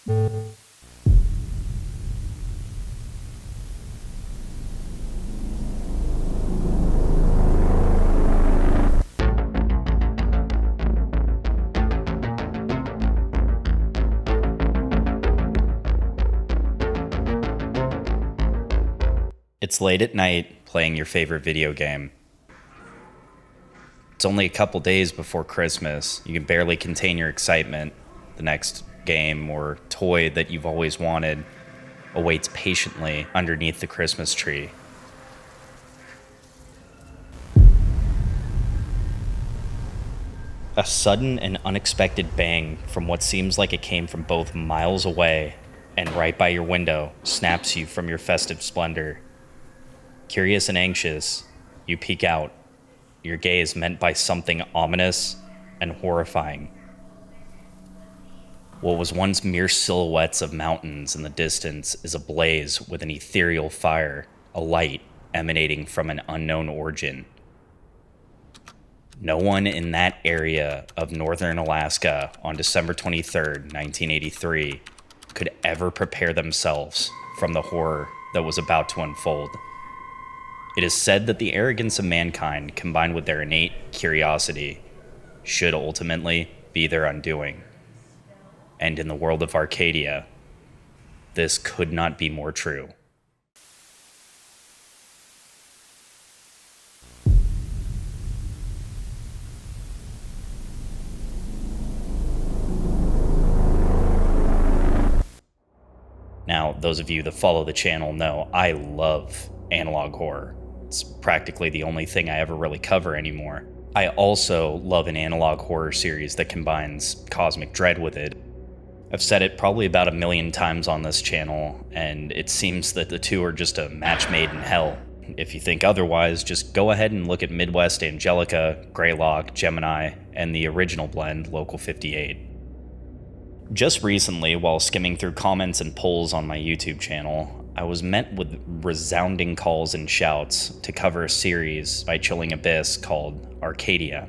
It's late at night, playing your favorite video game. It's only a couple days before Christmas. You can barely contain your excitement. The next game or toy that you've always wanted awaits patiently underneath the Christmas tree. A sudden and unexpected bang from what seems like it came from both miles away and right by your window snaps you from your festive splendor. Curious and anxious, you peek out, your gaze met by something ominous and horrifying. What was once mere silhouettes of mountains in the distance is ablaze with an ethereal fire, a light emanating from an unknown origin. No one in that area of northern Alaska on December 23rd, 1983, could ever prepare themselves from the horror that was about to unfold. It is said that the arrogance of mankind, combined with their innate curiosity, should ultimately be their undoing. And in the world of Arcadia, this could not be more true. Now, those of you that follow the channel know I love analog horror. It's practically the only thing I ever really cover anymore. I also love an analog horror series that combines cosmic dread with it. I've said it probably about 1 million times on this channel, and it seems that the two are just a match made in hell. If you think otherwise, just go ahead and look at Midwest Angelica, Greylock, Gemini, and the original blend, Local 58. Just recently, while skimming through comments and polls on my YouTube channel, I was met with resounding calls and shouts to cover a series by Chilling Abyss called Arcadia,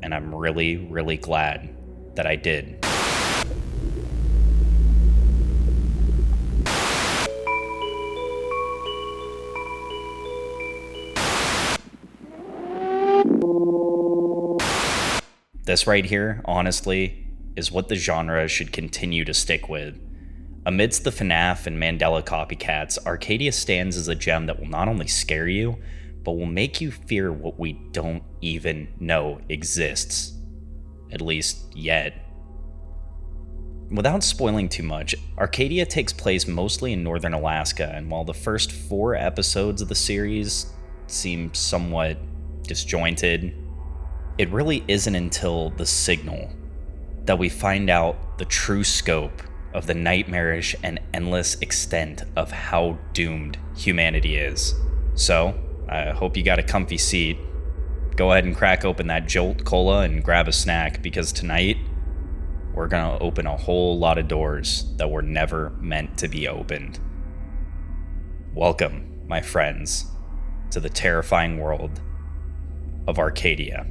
and I'm really, really glad that I did. This right here, honestly, is what the genre should continue to stick with. Amidst the FNAF and Mandela copycats, Arcadia stands as a gem that will not only scare you, but will make you fear what we don't even know exists. At least yet. Without spoiling too much, Arcadia takes place mostly in northern Alaska, and while the first 4 episodes of the series seem somewhat disjointed, it really isn't until The Signal that we find out the true scope of the nightmarish and endless extent of how doomed humanity is. So, I hope you got a comfy seat. Go ahead and crack open that Jolt Cola and grab a snack, because tonight, we're gonna open a whole lot of doors that were never meant to be opened. Welcome, my friends, to the terrifying world of Arcadia.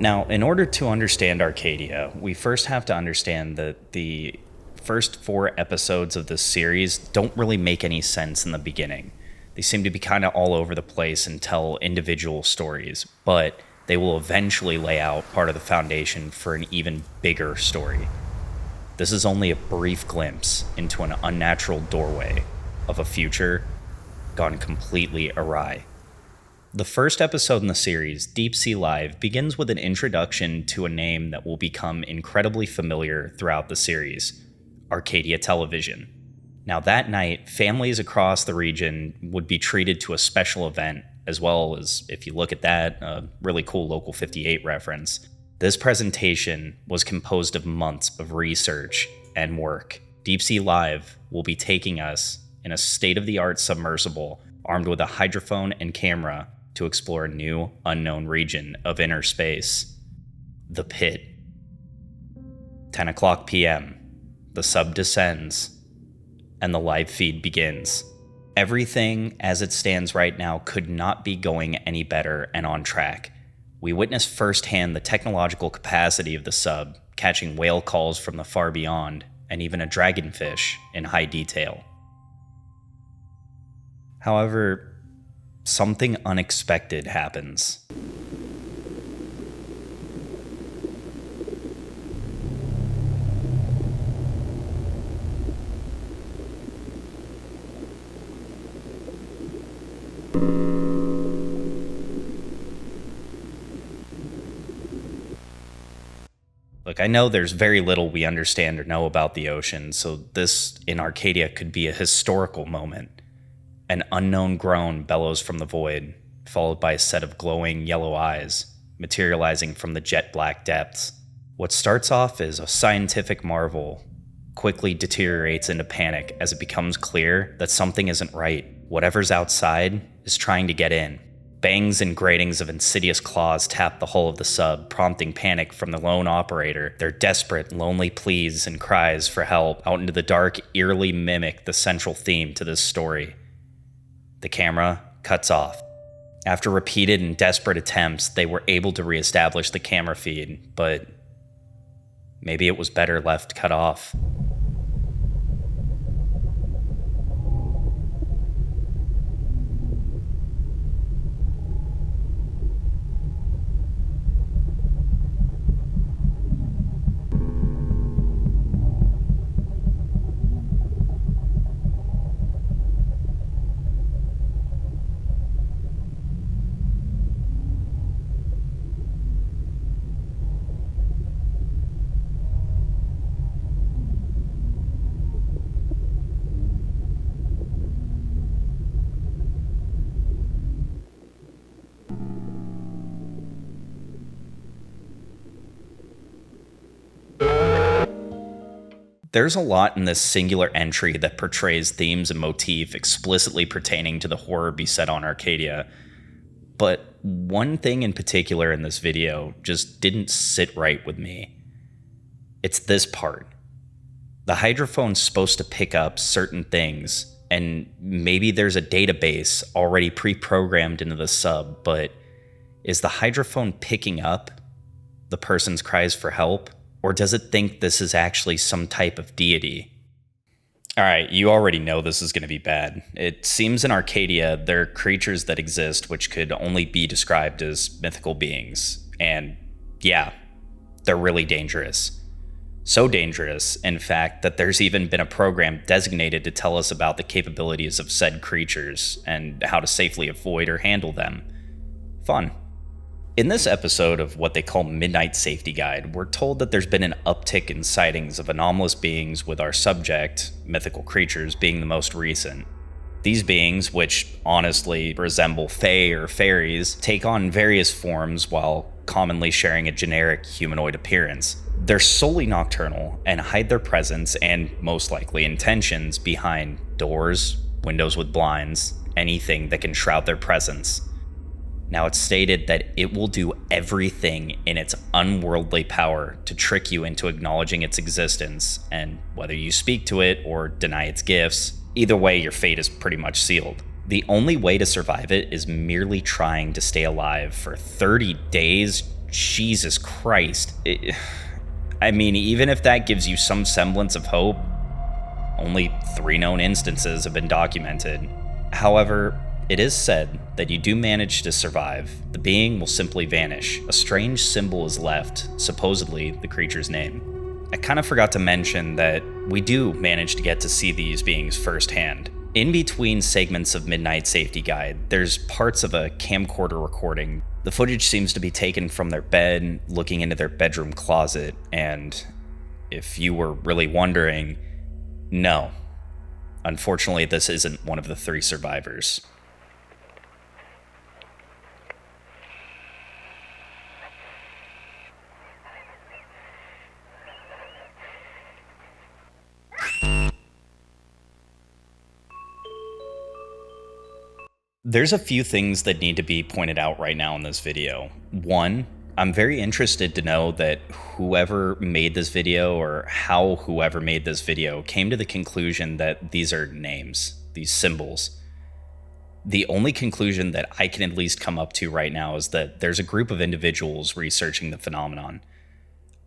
Now, in order to understand Arcadia, we first have to understand that the first 4 episodes of this series don't really make any sense in the beginning. They seem to be kind of all over the place and tell individual stories, but they will eventually lay out part of the foundation for an even bigger story. This is only a brief glimpse into an unnatural doorway of a future gone completely awry. The first episode in the series, Deep Sea Live, begins with an introduction to a name that will become incredibly familiar throughout the series, Arcadia Television. Now that night, families across the region would be treated to a special event, as well as, if you look at that, a really cool Local 58 reference. This presentation was composed of months of research and work. Deep Sea Live will be taking us in a state-of-the-art submersible armed with a hydrophone and camera to explore a new, unknown region of inner space. The Pit. 10 o'clock p.m. The sub descends, and the live feed begins. Everything as it stands right now could not be going any better and on track. We witnessed firsthand the technological capacity of the sub, catching whale calls from the far beyond, and even a dragonfish in high detail. However, something unexpected happens. Look, I know there's very little we understand or know about the ocean, so this in Arcadia could be a historical moment. An unknown groan bellows from the void, followed by a set of glowing yellow eyes, materializing from the jet black depths. What starts off as a scientific marvel quickly deteriorates into panic as it becomes clear that something isn't right. Whatever's outside is trying to get in. Bangs and gratings of insidious claws tap the hull of the sub, prompting panic from the lone operator. Their desperate, lonely pleas and cries for help out into the dark eerily mimic the central theme to this story. The camera cuts off. After repeated and desperate attempts, they were able to reestablish the camera feed, but maybe it was better left cut off. There's a lot in this singular entry that portrays themes and motif explicitly pertaining to the horror beset on Arcadia, but one thing in particular in this video just didn't sit right with me. It's this part. The hydrophone's supposed to pick up certain things, and maybe there's a database already pre-programmed into the sub, but is the hydrophone picking up the person's cries for help? Or does it think this is actually some type of deity? Alright, you already know this is going to be bad. It seems in Arcadia there are creatures that exist which could only be described as mythical beings. And yeah, they're really dangerous. So dangerous, in fact, that there's even been a program designated to tell us about the capabilities of said creatures and how to safely avoid or handle them. Fun. In this episode of what they call Midnight Safety Guide, we're told that there's been an uptick in sightings of anomalous beings, with our subject, mythical creatures, being the most recent. These beings, which honestly resemble fae or fairies, take on various forms while commonly sharing a generic humanoid appearance. They're solely nocturnal and hide their presence and, most likely, intentions behind doors, windows with blinds, anything that can shroud their presence. Now, it's stated that it will do everything in its unworldly power to trick you into acknowledging its existence, and whether you speak to it or deny its gifts, either way, your fate is pretty much sealed. The only way to survive it is merely trying to stay alive for 30 days. Jesus Christ. I mean, even if that gives you some semblance of hope, only 3 known instances have been documented. However, it is said that you do manage to survive, the being will simply vanish. A strange symbol is left, supposedly the creature's name. I kind of forgot to mention that we do manage to get to see these beings firsthand. In between segments of Midnight Safety Guide, there's parts of a camcorder recording. The footage seems to be taken from their bed, looking into their bedroom closet, and if you were really wondering, no. Unfortunately, this isn't one of the 3 survivors. There's a few things that need to be pointed out right now in this video. One, I'm very interested to know that whoever made this video, or how whoever made this video, came to the conclusion that these are names, these symbols. The only conclusion that I can at least come up to right now is that there's a group of individuals researching the phenomenon.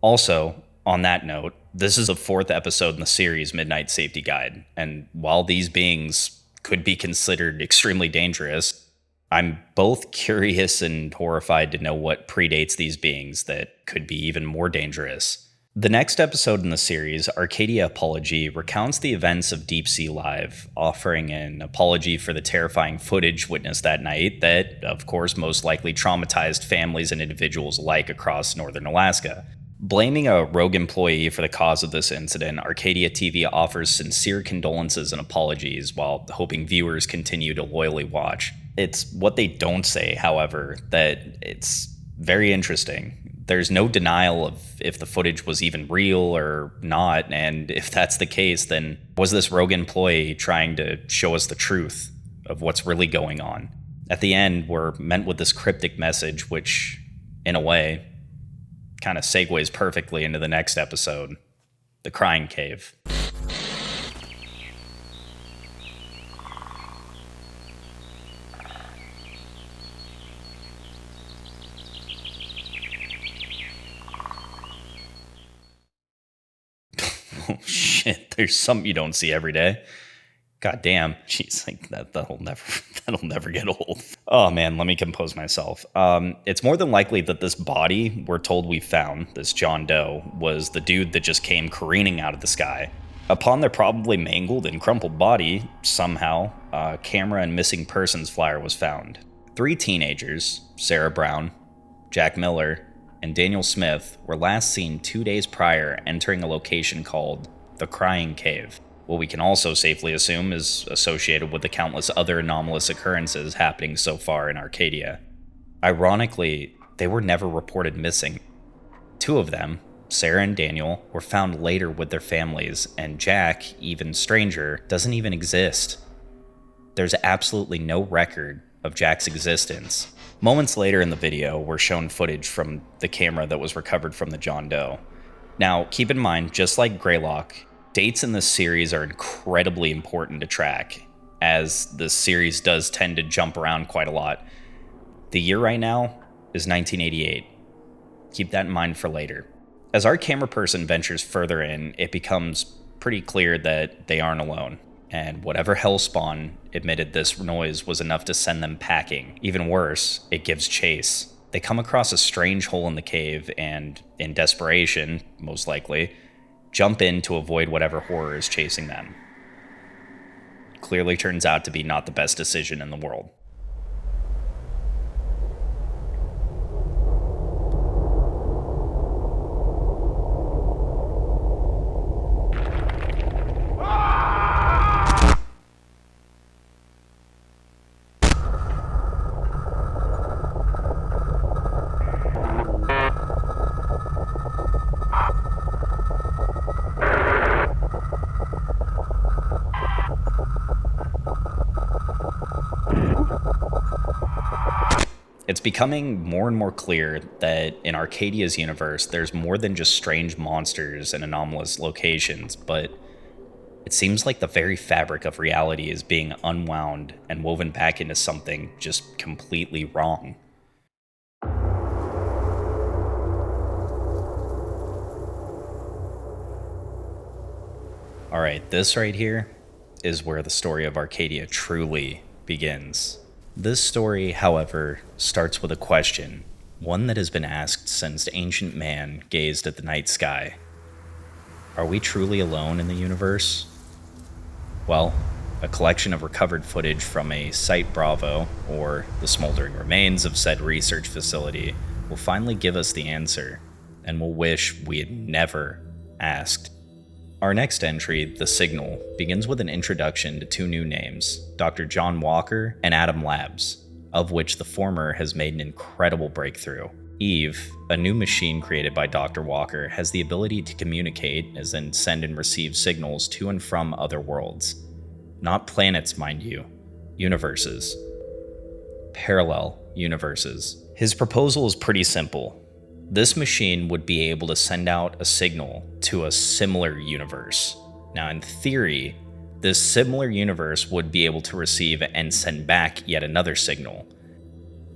Also, on that note, this is the 4th episode in the series Midnight Safety Guide, and while these beings could be considered extremely dangerous, I'm both curious and horrified to know what predates these beings that could be even more dangerous. The next episode in the series, Arcadia Apology, recounts the events of Deep Sea Live, offering an apology for the terrifying footage witnessed that night that, of course, most likely traumatized families and individuals alike across northern Alaska. Blaming a rogue employee for the cause of this incident, Arcadia TV offers sincere condolences and apologies while hoping viewers continue to loyally watch. It's what they don't say, however, that it's very interesting. There's no denial of if the footage was even real or not, and if that's the case, then was this rogue employee trying to show us the truth of what's really going on? At the end, we're met with this cryptic message, which, in a way, kind of segues perfectly into the next episode, The Crying Cave. Oh shit, there's something you don't see every day. God damn. Jeez, like that'll never get old. Oh man, let me compose myself. It's more than likely that this body we're told we found, this John Doe, was the dude that just came careening out of the sky. Upon their probably mangled and crumpled body, somehow, a camera and missing persons flyer was found. 3 teenagers, Sarah Brown, Jack Miller, and Daniel Smith, were last seen 2 days prior entering a location called the Crying Cave. What we can also safely assume is associated with the countless other anomalous occurrences happening so far in Arcadia. Ironically, they were never reported missing. 2 of them, Sarah and Daniel, were found later with their families, and Jack, even stranger, doesn't even exist. There's absolutely no record of Jack's existence. Moments later in the video, we're shown footage from the camera that was recovered from the John Doe. Now, keep in mind, just like Greylock, dates in this series are incredibly important to track, as this series does tend to jump around quite a lot. The year right now is 1988. Keep that in mind for later. As our camera person ventures further in, it becomes pretty clear that they aren't alone, and whatever hellspawn emitted this noise was enough to send them packing. Even worse, it gives chase. They come across a strange hole in the cave and, in desperation, most likely, jump in to avoid whatever horror is chasing them. Clearly turns out to be not the best decision in the world. It's becoming more and more clear that in Arcadia's universe, there's more than just strange monsters and anomalous locations, but it seems like the very fabric of reality is being unwound and woven back into something just completely wrong. Alright, this right here is where the story of Arcadia truly begins. This story, however, starts with a question, one that has been asked since ancient man gazed at the night sky. Are we truly alone in the universe? Well, a collection of recovered footage from a Site Bravo, or the smoldering remains of said research facility, will finally give us the answer, and we'll wish we had never asked. Our next entry, The Signal, begins with an introduction to 2 new names, Dr. John Walker and Adam Labs, of which the former has made an incredible breakthrough. Eve, a new machine created by Dr. Walker, has the ability to communicate, as in send and receive signals to and from other worlds. Not planets, mind you, universes. Parallel universes. His proposal is pretty simple. This machine would be able to send out a signal to a similar universe. Now, in theory, this similar universe would be able to receive and send back yet another signal.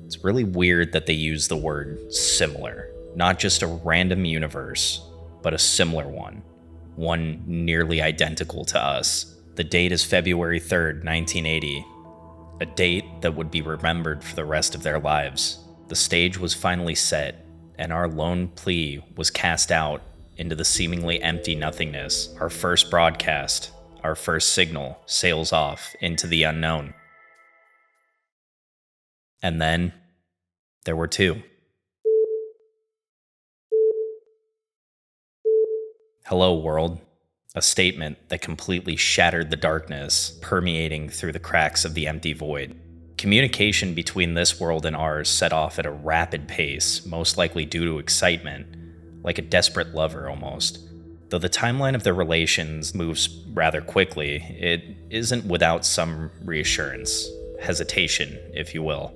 It's really weird that they use the word similar, not just a random universe, but a similar one nearly identical to us. The date is February 3rd, 1980, a date that would be remembered for the rest of their lives. The stage was finally set, and our lone plea was cast out into the seemingly empty nothingness. Our first broadcast, our first signal, sails off into the unknown. And then, there were two. Hello, world. A statement that completely shattered the darkness permeating through the cracks of the empty void. Communication between this world and ours set off at a rapid pace, most likely due to excitement, like a desperate lover almost. Though the timeline of their relations moves rather quickly, it isn't without some reassurance, hesitation, if you will.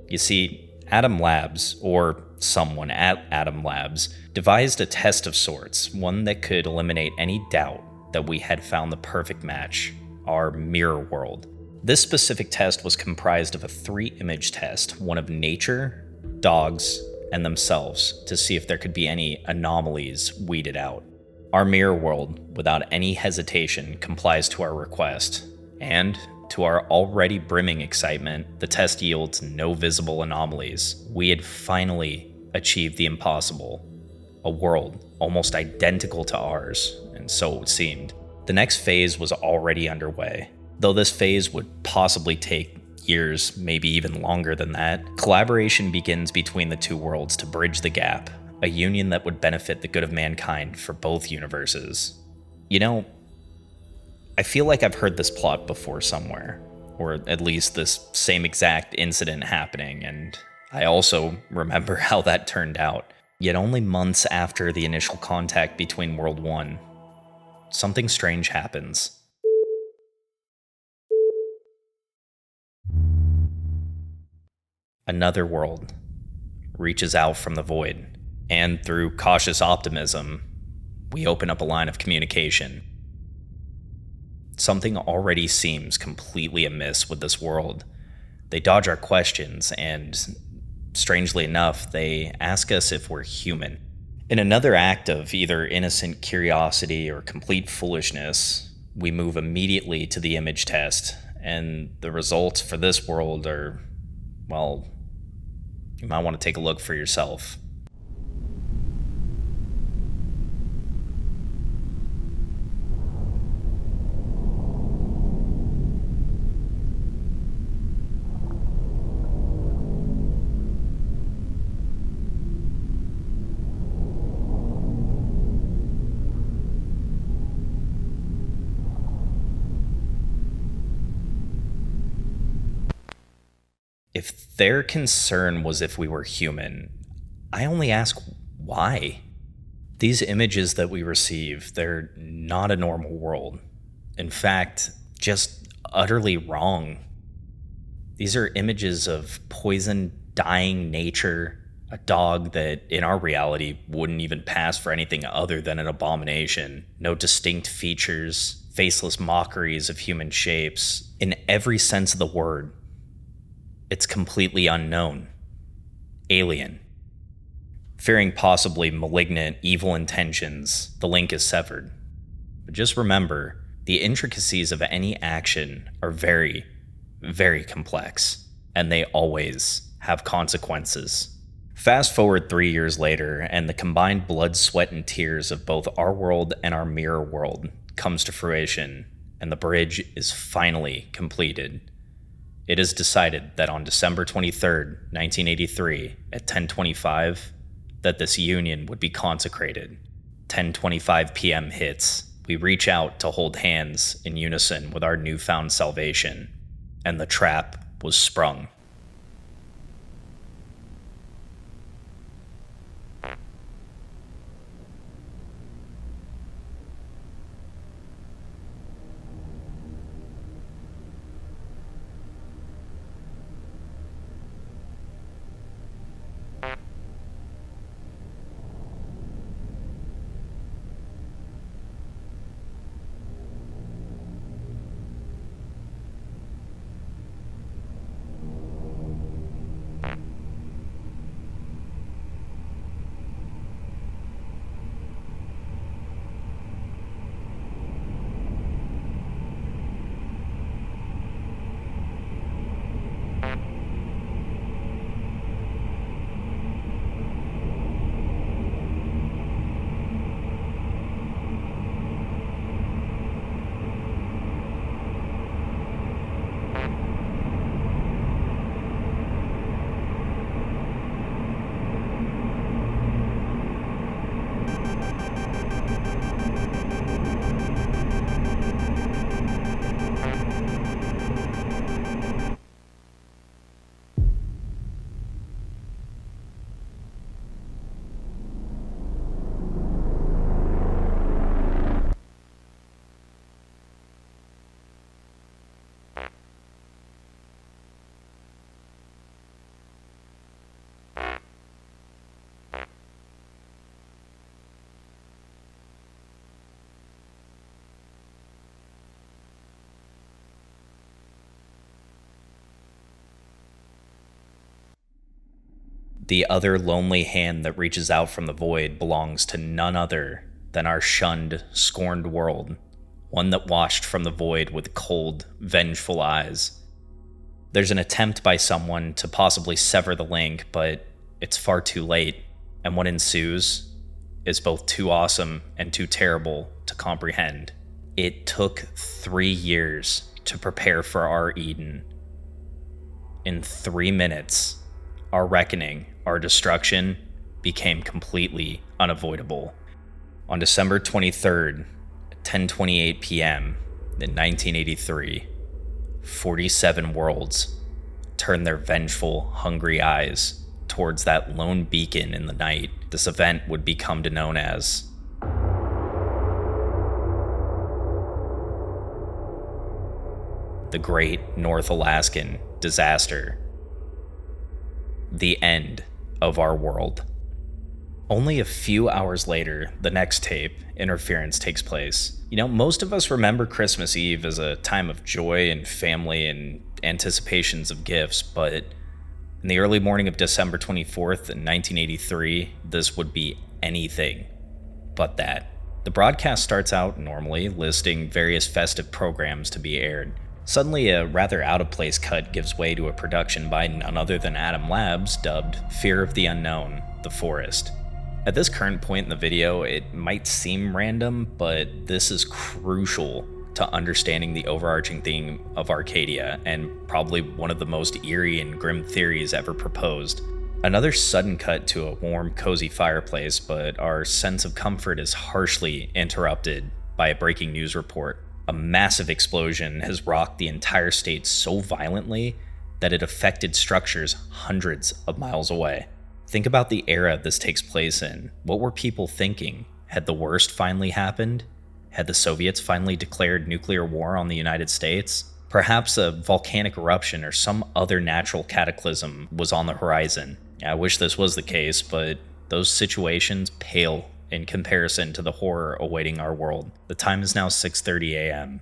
You see, Atom Labs, or someone at Atom Labs, devised a test of sorts, one that could eliminate any doubt that we had found the perfect match, our mirror world. This specific test was comprised of a 3-image test, one of nature, dogs, and themselves, to see if there could be any anomalies weeded out. Our mirror world, without any hesitation, complies to our request, and to our already brimming excitement, the test yields no visible anomalies. We had finally achieved the impossible, a world almost identical to ours, and so it seemed. The next phase was already underway. Though this phase would possibly take years, maybe even longer than that, collaboration begins between the two worlds to bridge the gap, a union that would benefit the good of mankind for both universes. You know, I feel like I've heard this plot before somewhere, or at least this same exact incident happening, and I also remember how that turned out. Yet only months after the initial contact between World 1, something strange happens. Another world reaches out from the void, and through cautious optimism, we open up a line of communication. Something already seems completely amiss with this world. They dodge our questions, and strangely enough, they ask us if we're human. In another act of either innocent curiosity or complete foolishness, we move immediately to the image test, and the results for this world are, well, you might want to take a look for yourself. If their concern was if we were human, I only ask why. These images that we receive, they're not a normal world. In fact, just utterly wrong. These are images of poisoned, dying nature, a dog that, in our reality, wouldn't even pass for anything other than an abomination. No distinct features, faceless mockeries of human shapes. In every sense of the word, it's completely unknown. Alien. Fearing possibly malignant, evil intentions, the link is severed. But just remember, the intricacies of any action are very, very complex, and they always have consequences. Fast forward 3 years later, and the combined blood, sweat, and tears of both our world and our mirror world comes to fruition, and the bridge is finally completed. It is decided that on December 23rd, 1983, at 10:25, that this union would be consecrated. 10:25 p.m. hits. We reach out to hold hands in unison with our newfound salvation, and the trap was sprung. The other lonely hand that reaches out from the void belongs to none other than our shunned, scorned world, one that watched from the void with cold, vengeful eyes. There's an attempt by someone to possibly sever the link, but it's far too late, and what ensues is both too awesome and too terrible to comprehend. It took 3 years to prepare for our Eden. In 3 minutes, our reckoning, our destruction, became completely unavoidable. On December 23rd, at 10:28 p.m. in 1983, 47 worlds turned their vengeful, hungry eyes towards that lone beacon in the night. This event would become known as the Great North Alaskan Disaster. The end of our world. Only a few hours later, the next tape, Interference, takes place. Most of us remember Christmas Eve as a time of joy and family and anticipations of gifts, but in the early morning of December 24th in 1983, this would be anything but that. The broadcast starts out normally, listing various festive programs to be aired. Suddenly, a rather out-of-place cut gives way to a production by none other than Atom Labs, dubbed Fear of the Unknown, The Forest. At this current point in the video, it might seem random, but this is crucial to understanding the overarching theme of Arcadia, and probably one of the most eerie and grim theories ever proposed. Another sudden cut to a warm, cozy fireplace, but our sense of comfort is harshly interrupted by a breaking news report. A massive explosion has rocked the entire state so violently that it affected structures hundreds of miles away. Think about the era this takes place in. What were people thinking? Had the worst finally happened? Had the Soviets finally declared nuclear war on the United States? Perhaps a volcanic eruption or some other natural cataclysm was on the horizon. I wish this was the case, but those situations pale in comparison to the horror awaiting our world. The time is now 6:30 a.m.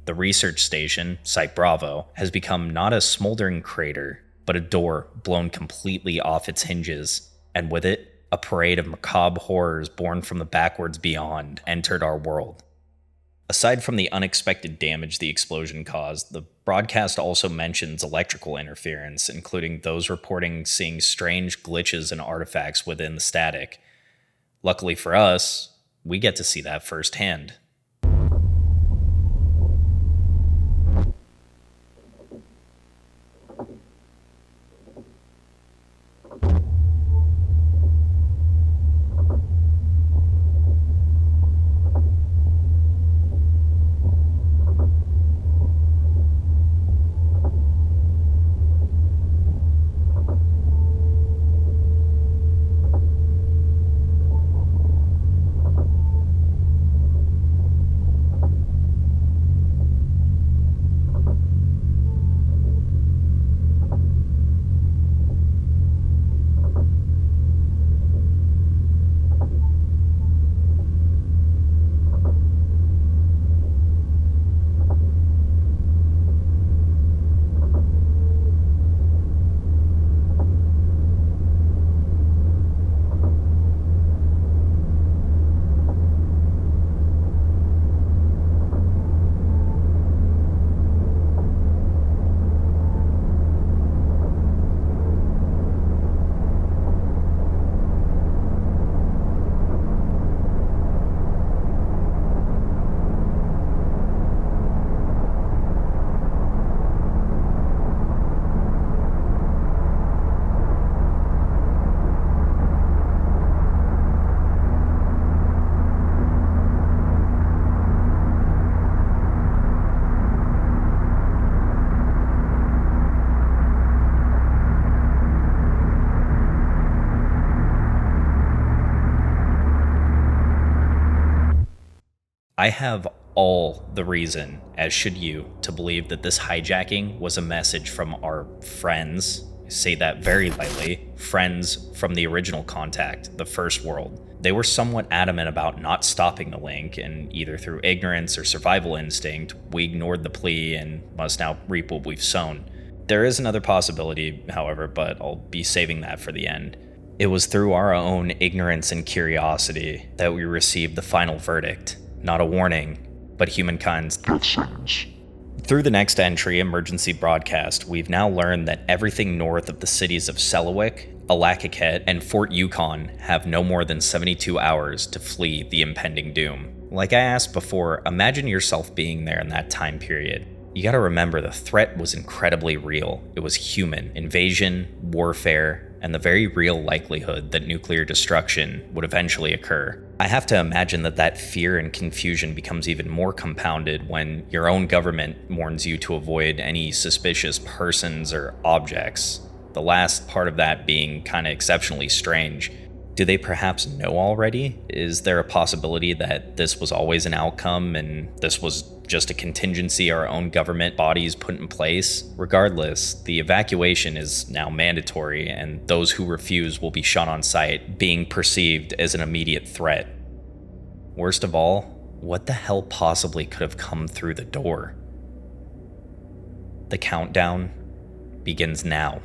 The research station, Site Bravo, has become not a smoldering crater, but a door blown completely off its hinges, and with it, a parade of macabre horrors born from the backwards beyond entered our world. Aside from the unexpected damage the explosion caused, the broadcast also mentions electrical interference, including those reporting seeing strange glitches and artifacts within the static. Luckily for us, we get to see that firsthand. I have all the reason, as should you, to believe that this hijacking was a message from our friends, I say that very lightly, friends from the original contact, the first world. They were somewhat adamant about not stopping the link, and either through ignorance or survival instinct, we ignored the plea and must now reap what we've sown. There is another possibility, however, but I'll be saving that for the end. It was through our own ignorance and curiosity that we received the final verdict. Not a warning, but humankind's death sentence. Through the next entry, Emergency Broadcast, we've now learned that everything north of the cities of Selawik, Alacaket, and Fort Yukon have no more than 72 hours to flee the impending doom. Like I asked before, imagine yourself being there in that time period. You gotta remember the threat was incredibly real. It was human, invasion, warfare, and the very real likelihood that nuclear destruction would eventually occur. I have to imagine that fear and confusion becomes even more compounded when your own government warns you to avoid any suspicious persons or objects. The last part of that being kinda exceptionally strange. Do they perhaps know already? Is there a possibility that this was always an outcome and this was just a contingency our own government bodies put in place? Regardless, the evacuation is now mandatory and those who refuse will be shot on sight, being perceived as an immediate threat. Worst of all, what the hell possibly could have come through the door? The countdown begins now.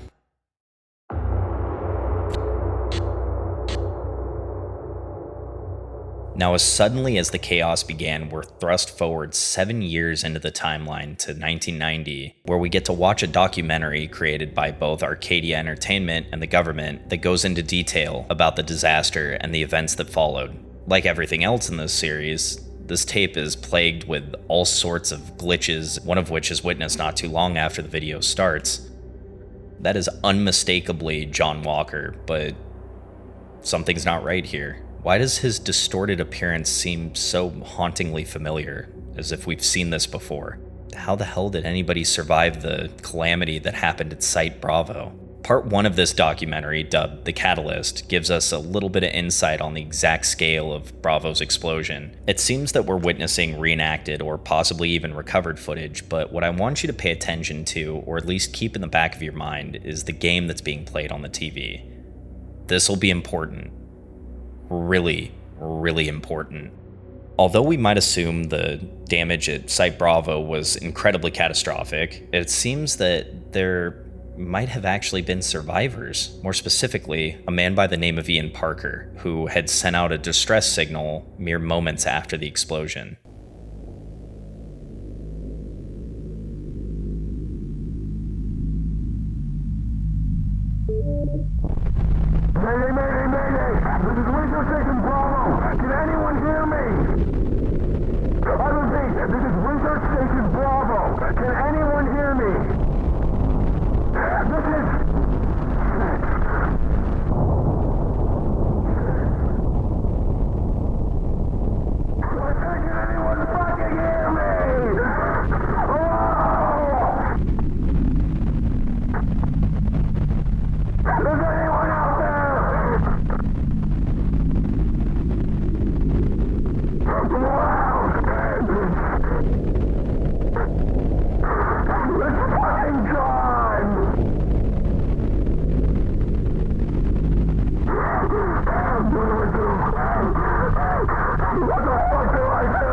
Now, as suddenly as the chaos began, we're thrust forward 7 years into the timeline to 1990, where we get to watch a documentary created by both Arcadia Entertainment and the government that goes into detail about the disaster and the events that followed. Like everything else in this series, this tape is plagued with all sorts of glitches, one of which is witnessed not too long after the video starts. That is unmistakably John Walker, but something's not right here. Why does his distorted appearance seem so hauntingly familiar, as if we've seen this before? How the hell did anybody survive the calamity that happened at Site Bravo? Part 1 of this documentary, dubbed The Catalyst, gives us a little bit of insight on the exact scale of Bravo's explosion. It seems that we're witnessing reenacted or possibly even recovered footage, but what I want you to pay attention to, or at least keep in the back of your mind, is the game that's being played on the TV. This will be important. Really, really important. Although we might assume the damage at Site Bravo was incredibly catastrophic, it seems that there might have actually been survivors. More specifically, a man by the name of Ian Parker, who had sent out a distress signal mere moments after the explosion. Mayday, mayday, mayday! This is Radio Station Bravo! Can anyone hear me? I repeat, this is Radio Station Bravo! Can anyone hear me? This is... Can anyone fucking hear me? Hello? Is anyone out there? Wow! It's fucking gone! What do I do? What the fuck do I do?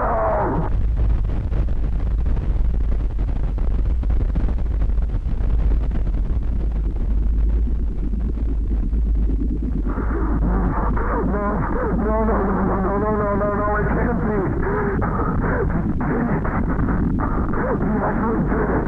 No, it can't be. He actually did it.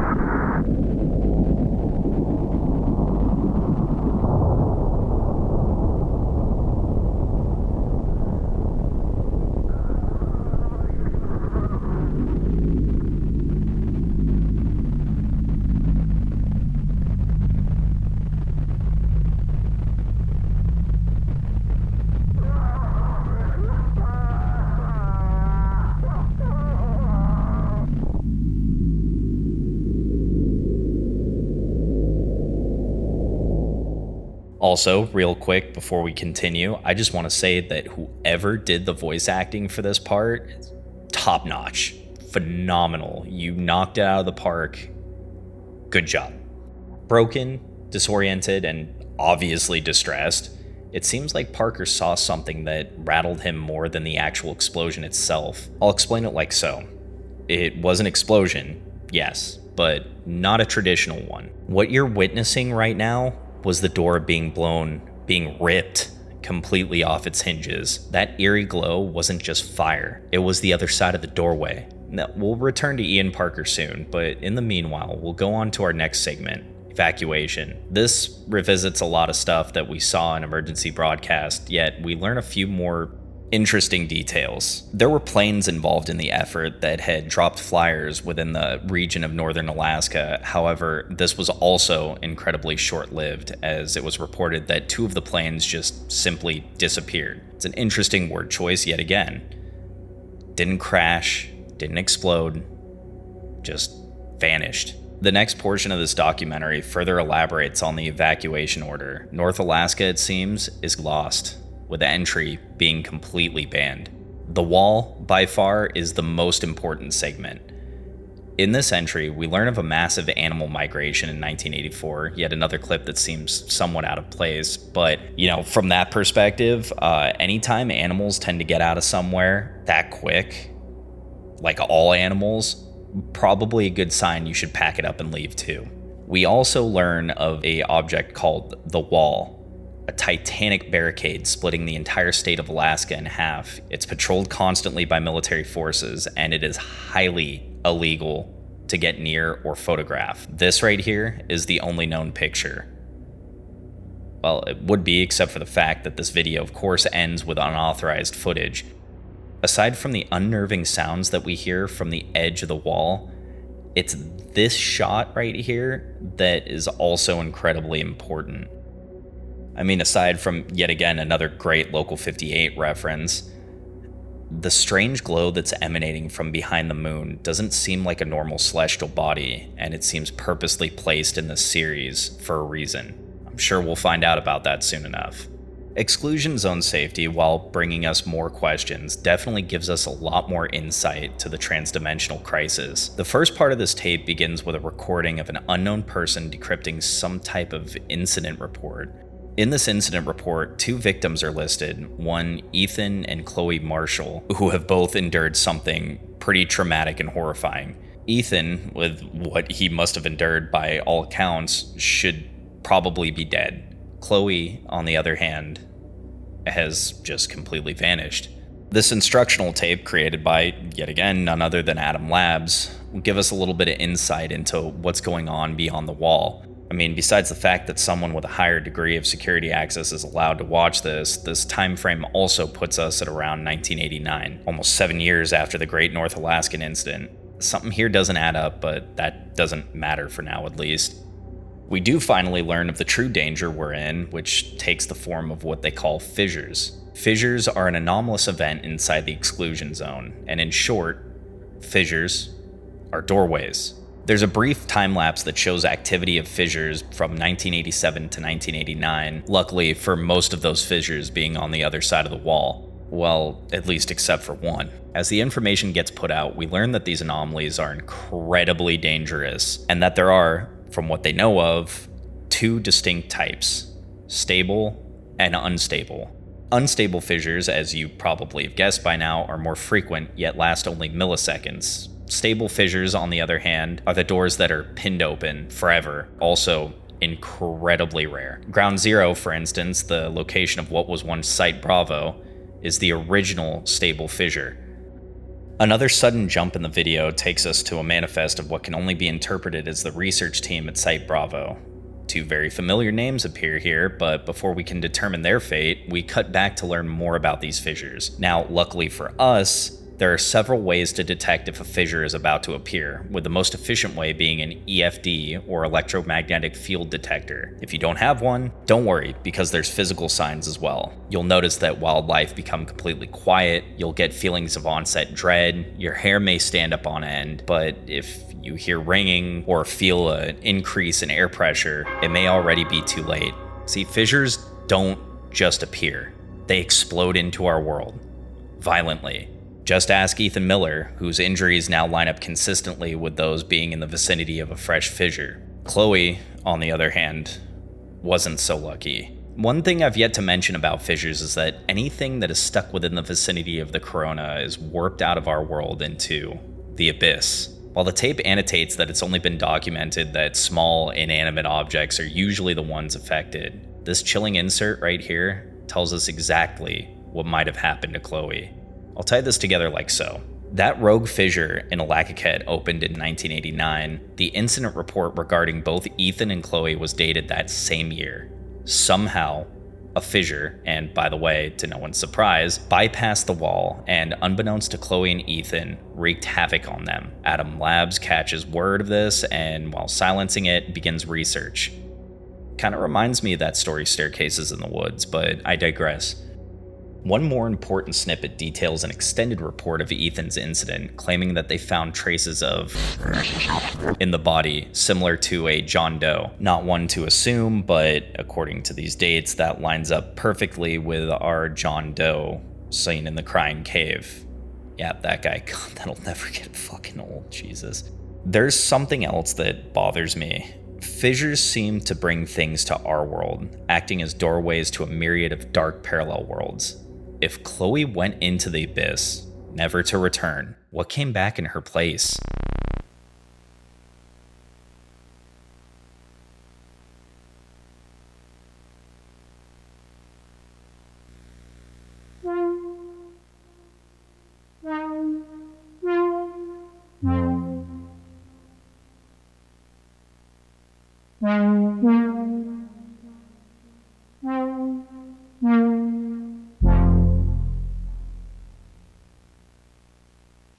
Also, real quick before we continue, I just want to say that whoever did the voice acting for this part, top notch, phenomenal. You knocked it out of the park. Good job. Broken, disoriented, and obviously distressed, it seems like Parker saw something that rattled him more than the actual explosion itself. I'll explain it like so. It was an explosion, yes, but not a traditional one. What you're witnessing right now was the door being ripped completely off its hinges. That eerie glow wasn't just fire, it was the other side of the doorway. Now, we'll return to Ian Parker soon, but in the meanwhile, we'll go on to our next segment, evacuation. This revisits a lot of stuff that we saw in emergency broadcast, yet we learn a few more interesting details. There were planes involved in the effort that had dropped flyers within the region of northern Alaska. However, this was also incredibly short-lived, as it was reported that 2 of the planes just simply disappeared. It's an interesting word choice yet again. Didn't crash, didn't explode, just vanished. The next portion of this documentary further elaborates on the evacuation order. North Alaska, it seems, is lost, with entry being completely banned. The wall, by far, is the most important segment. In this entry, we learn of a massive animal migration in 1984, yet another clip that seems somewhat out of place. But, from that perspective, anytime animals tend to get out of somewhere that quick, like all animals, probably a good sign you should pack it up and leave too. We also learn of an object called the Wall, a titanic barricade splitting the entire state of Alaska in half. It's patrolled constantly by military forces, and it is highly illegal to get near or photograph. This right here is the only known picture. Well, it would be, except for the fact that this video, of course, ends with unauthorized footage. Aside from the unnerving sounds that we hear from the edge of the wall, it's this shot right here that is also incredibly important. I mean, aside from, yet again, another great Local 58 reference, the strange glow that's emanating from behind the moon doesn't seem like a normal celestial body, and it seems purposely placed in this series for a reason. I'm sure we'll find out about that soon enough. Exclusion zone safety, while bringing us more questions, definitely gives us a lot more insight to the transdimensional crisis. The first part of this tape begins with a recording of an unknown person decrypting some type of incident report. In this incident report, 2 victims are listed, one Ethan and Chloe Marshall, who have both endured something pretty traumatic and horrifying. Ethan, with what he must have endured by all accounts, should probably be dead. Chloe, on the other hand, has just completely vanished. This instructional tape, created by, yet again, none other than Adam Labs, will give us a little bit of insight into what's going on beyond the wall. I mean, besides the fact that someone with a higher degree of security access is allowed to watch this time frame also puts us at around 1989, almost 7 years after the Great North Alaskan Incident. Something here doesn't add up, but that doesn't matter for now at least. We do finally learn of the true danger we're in, which takes the form of what they call fissures. Fissures are an anomalous event inside the exclusion zone, and in short, fissures are doorways. There's a brief time lapse that shows activity of fissures from 1987 to 1989, luckily for most of those fissures being on the other side of the wall. Well, at least except for one. As the information gets put out, we learn that these anomalies are incredibly dangerous, and that there are, from what they know of, 2 distinct types: stable and unstable. Unstable fissures, as you probably have guessed by now, are more frequent, yet last only milliseconds. Stable fissures, on the other hand, are the doors that are pinned open forever, also incredibly rare. Ground Zero, for instance, the location of what was once Site Bravo, is the original stable fissure. Another sudden jump in the video takes us to a manifest of what can only be interpreted as the research team at Site Bravo. 2 very familiar names appear here, but before we can determine their fate, we cut back to learn more about these fissures. Now, luckily for us, there are several ways to detect if a fissure is about to appear, with the most efficient way being an EFD, or electromagnetic field detector. If you don't have one, don't worry, because there's physical signs as well. You'll notice that wildlife become completely quiet, you'll get feelings of onset dread, your hair may stand up on end, but if you hear ringing or feel an increase in air pressure, it may already be too late. See, fissures don't just appear, they explode into our world, violently. Just ask Ethan Miller, whose injuries now line up consistently with those being in the vicinity of a fresh fissure. Chloe, on the other hand, wasn't so lucky. One thing I've yet to mention about fissures is that anything that is stuck within the vicinity of the corona is warped out of our world into the abyss. While the tape annotates that it's only been documented that small, inanimate objects are usually the ones affected, this chilling insert right here tells us exactly what might have happened to Chloe. I'll tie this together like so. That rogue fissure in Alacaquette opened in 1989. The incident report regarding both Ethan and Chloe was dated that same year. Somehow, a fissure, and by the way, to no one's surprise, bypassed the wall and, unbeknownst to Chloe and Ethan, wreaked havoc on them. Adam Labs catches word of this and, while silencing it, begins research. Kinda reminds me of that story Staircases in the Woods, but I digress. One more important snippet details an extended report of Ethan's incident, claiming that they found traces of in the body, similar to a John Doe. Not one to assume, but according to these dates, that lines up perfectly with our John Doe seen in the Crying Cave. Yeah, that guy, God, that'll never get fucking old, Jesus. There's something else that bothers me. Fissures seem to bring things to our world, acting as doorways to a myriad of dark parallel worlds. If Chloe went into the abyss, never to return, what came back in her place?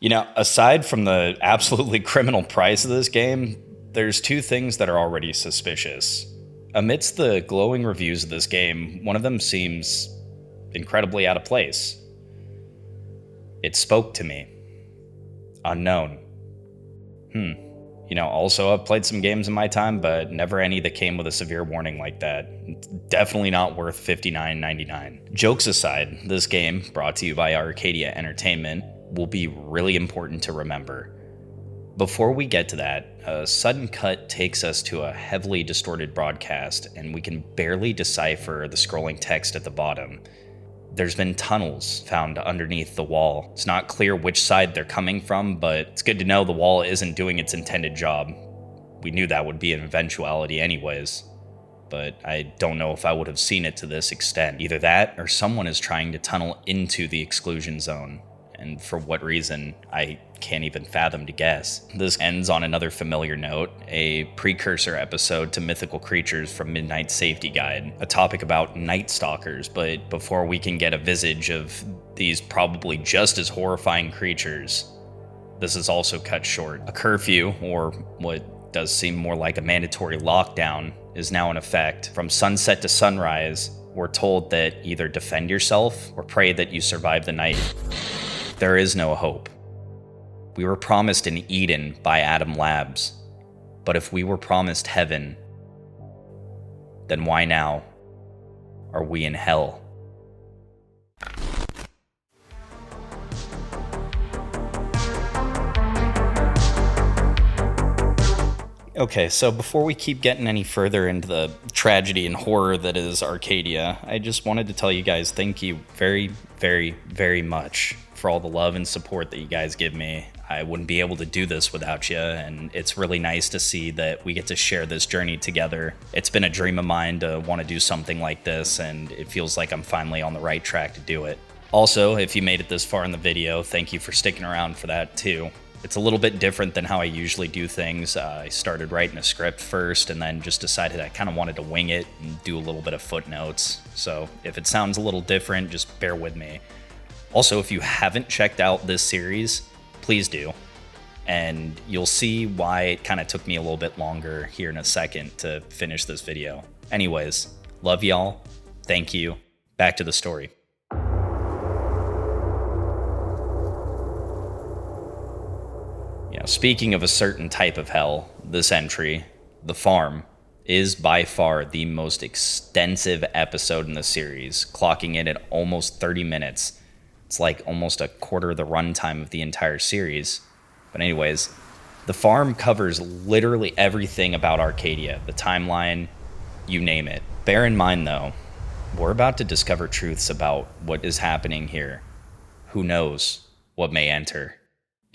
You know, aside from the absolutely criminal price of this game, there's two things that are already suspicious. Amidst the glowing reviews of this game, one of them seems incredibly out of place. It spoke to me. Unknown. You know, also I've played some games in my time, but never any that came with a severe warning like that. It's definitely not worth $59.99. Jokes aside, this game, brought to you by Arcadia Entertainment, will be really important to remember. Before we get to that, a sudden cut takes us to a heavily distorted broadcast, and we can barely decipher the scrolling text at the bottom. There's been tunnels found underneath the wall. It's not clear which side they're coming from, but it's good to know the wall isn't doing its intended job. We knew that would be an eventuality anyways, but I don't know if I would have seen it to this extent. Either that, or someone is trying to tunnel into the exclusion zone. And for what reason, I can't even fathom to guess. This ends on another familiar note, a precursor episode to Mythical Creatures from Midnight Safety Guide, a topic about night stalkers, but before we can get a visage of these probably just as horrifying creatures, this is also cut short. A curfew, or what does seem more like a mandatory lockdown, is now in effect. From sunset to sunrise, we're told that either defend yourself or pray that you survive the night. There is no hope. We were promised an Eden by Adam Labs, but if we were promised heaven, then why now are we in hell? Okay, so before we keep getting any further into the tragedy and horror that is Arcadia, I just wanted to tell you guys thank you very, very, very much for all the love and support that you guys give me. I wouldn't be able to do this without you, and it's really nice to see that we get to share this journey together. It's been a dream of mine to want to do something like this, and it feels like I'm finally on the right track to do it. Also, if you made it this far in the video, thank you for sticking around for that too. It's a little bit different than how I usually do things. I started writing a script first and then just decided I kind of wanted to wing it and do a little bit of footnotes. So if it sounds a little different, just bear with me. Also, if you haven't checked out this series, please do. And you'll see why it kind of took me a little bit longer here in a second to finish this video. Anyways, love y'all. Thank you. Back to the story. You know, speaking of a certain type of hell, this entry, The Farm, is by far the most extensive episode in the series, clocking in at almost 30 minutes. It's like almost a quarter of the runtime of the entire series. But anyways, The Farm covers literally everything about Arcadia, the timeline, you name it. Bear in mind though, we're about to discover truths about what is happening here. Who knows what may enter?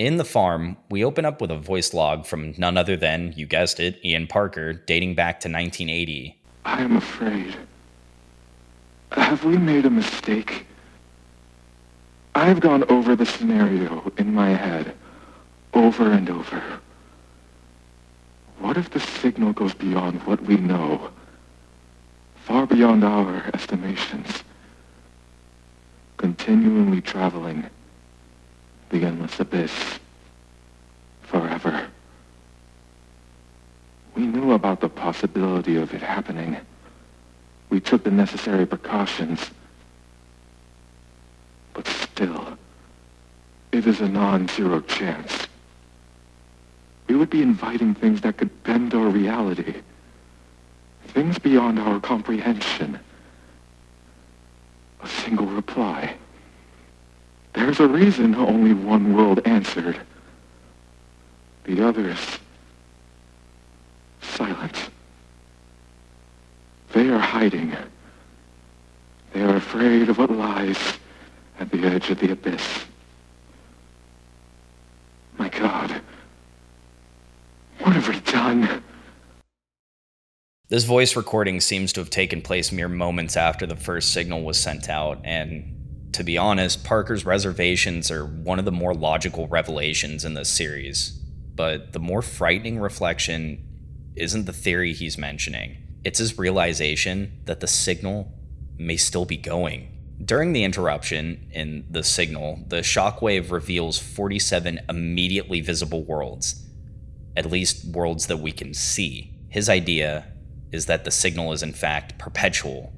In the farm, we open up with a voice log from none other than, you guessed it, Ian Parker, dating back to 1980. I am afraid. Have we made a mistake? I've gone over the scenario in my head, over and over. What if the signal goes beyond what we know? Far beyond our estimations. Continually traveling the endless abyss. Forever. We knew about the possibility of it happening. We took the necessary precautions. But still, it is a non-zero chance. We would be inviting things that could bend our reality. Things beyond our comprehension. A single reply. There's a reason only one world answered. The others, silent. They are hiding. They are afraid of what lies at the edge of the abyss. My God, what have we done? This voice recording seems to have taken place mere moments after the first signal was sent out, and to be honest, Parker's reservations are one of the more logical revelations in this series. But the more frightening reflection isn't the theory he's mentioning. It's his realization that the signal may still be going. During the interruption in the signal, the shockwave reveals 47 immediately visible worlds. At least worlds that we can see. His idea is that the signal is in fact perpetual.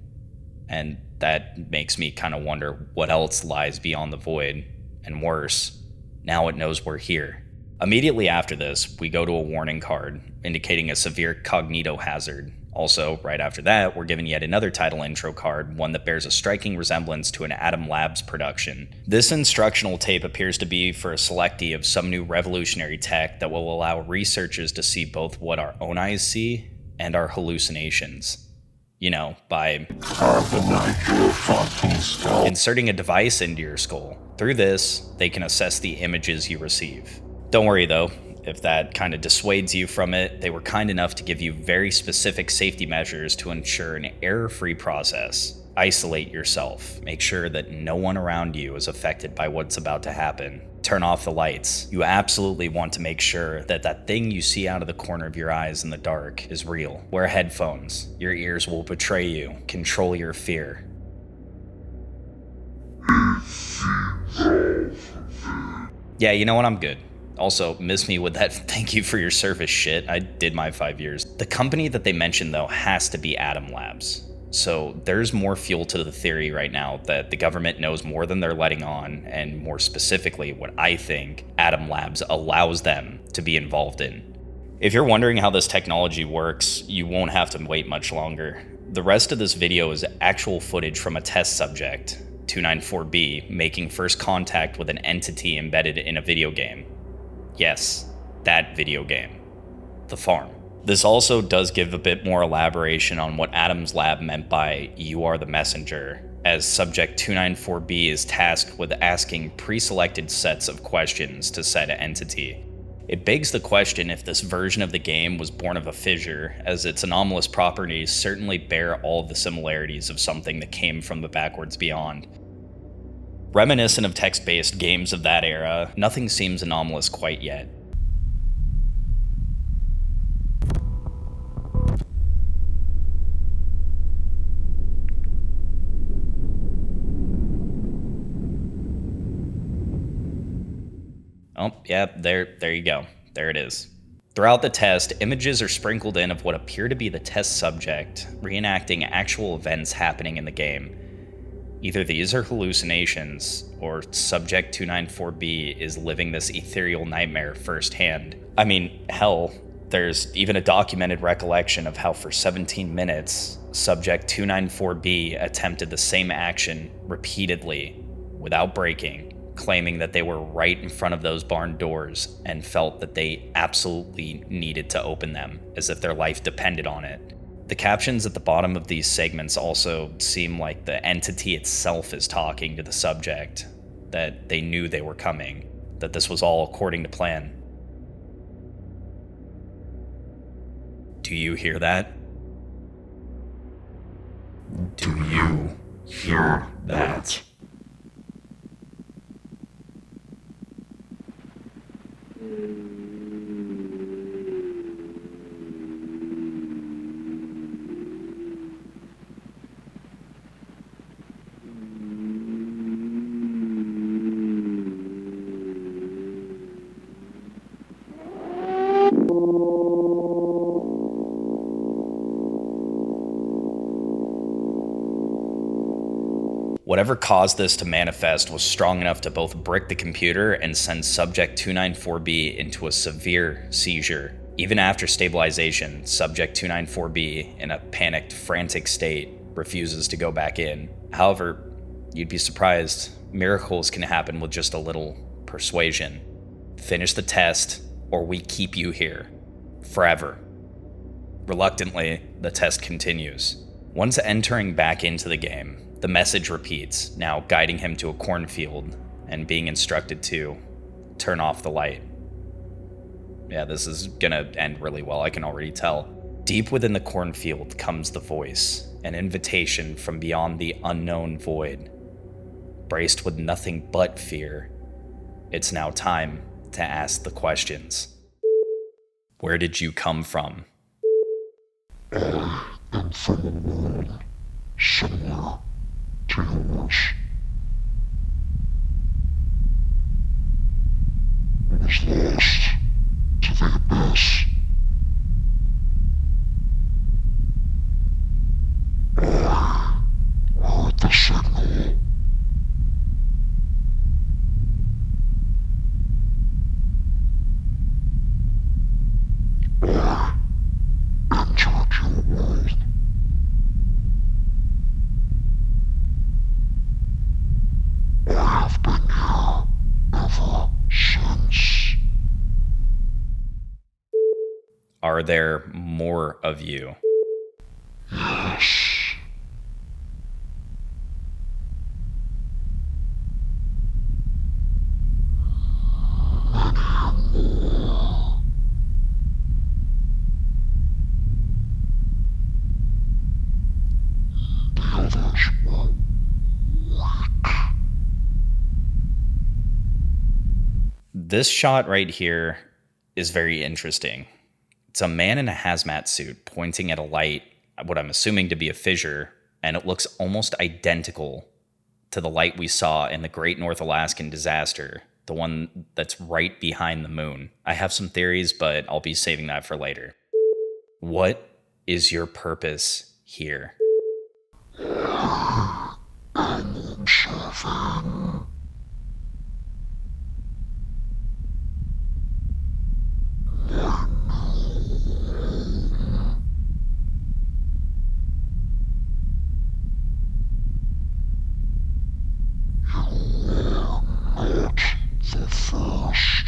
And that makes me kind of wonder what else lies beyond the void. And worse, now it knows we're here. Immediately after this, we go to a warning card indicating a severe cognito hazard. Also, right after that, we're given yet another title intro card, one that bears a striking resemblance to an Atom Labs production. This instructional tape appears to be for a selectee of some new revolutionary tech that will allow researchers to see both what our own eyes see and our hallucinations. You know, by inserting a device into your skull. Through this, they can assess the images you receive. Don't worry though, if that kind of dissuades you from it, they were kind enough to give you very specific safety measures to ensure an error-free process. Isolate yourself. Make sure that no one around you is affected by what's about to happen. Turn off the lights. You absolutely want to make sure that that thing you see out of the corner of your eyes in the dark is real. Wear headphones. Your ears will betray you. Control your fear. Yeah, you know what? I'm good. Also, miss me with that thank you for your service shit. I did my 5 years. The company that they mentioned, though, has to be Atom Labs. So there's more fuel to the theory right now that the government knows more than they're letting on, and more specifically, what I think Atom Labs allows them to be involved in. If you're wondering how this technology works, you won't have to wait much longer. The rest of this video is actual footage from a test subject, 294B, making first contact with an entity embedded in a video game. Yes, that video game. The farm. This also does give a bit more elaboration on what Adam's lab meant by "you are the messenger," as subject 294B is tasked with asking pre-selected sets of questions to said entity. It begs the question if this version of the game was born of a fissure, as its anomalous properties certainly bear all the similarities of something that came from the backwards beyond. Reminiscent of text-based games of that era, nothing seems anomalous quite yet. Oh, yeah, there you go. There it is. Throughout the test, images are sprinkled in of what appear to be the test subject, reenacting actual events happening in the game. Either these are hallucinations, or Subject 294B is living this ethereal nightmare firsthand. I mean, hell, there's even a documented recollection of how for 17 minutes, Subject 294B attempted the same action repeatedly, without breaking, claiming that they were right in front of those barn doors and felt that they absolutely needed to open them, as if their life depended on it. The captions at the bottom of these segments also seem like the entity itself is talking to the subject, that they knew they were coming. that this was all according to plan. Do you hear that? Do you hear that? Whatever caused this to manifest was strong enough to both brick the computer and send Subject 294B into a severe seizure. Even after stabilization, Subject 294B, in a panicked, frantic state, refuses to go back in. However, you'd be surprised, miracles can happen with just a little persuasion. Finish the test, or we keep you here. Forever. Reluctantly, the test continues. Once entering back into the game, the message repeats, now guiding him to a cornfield and being instructed to turn off the light. Yeah, this is gonna end really well, I can already tell. Deep within the cornfield comes the voice, an invitation from beyond the unknown void. Braced with nothing but fear, it's now time to ask the questions. Where did you come from? I am from a world somewhere to yours. I was lost to the abyss. I heard the signal. I entered your world. I have been here ever since. Are there more of you? Yes. The others were weak. This shot right here is very interesting. It's a man in a hazmat suit pointing at a light, what I'm assuming to be a fissure, and it looks almost identical to the light we saw in the Great North Alaskan disaster, the one that's right behind the moon. I have some theories, but I'll be saving that for later. What is your purpose here? I'm observing. Not the first.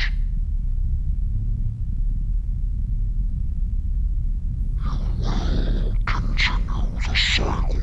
You will continue the cycle.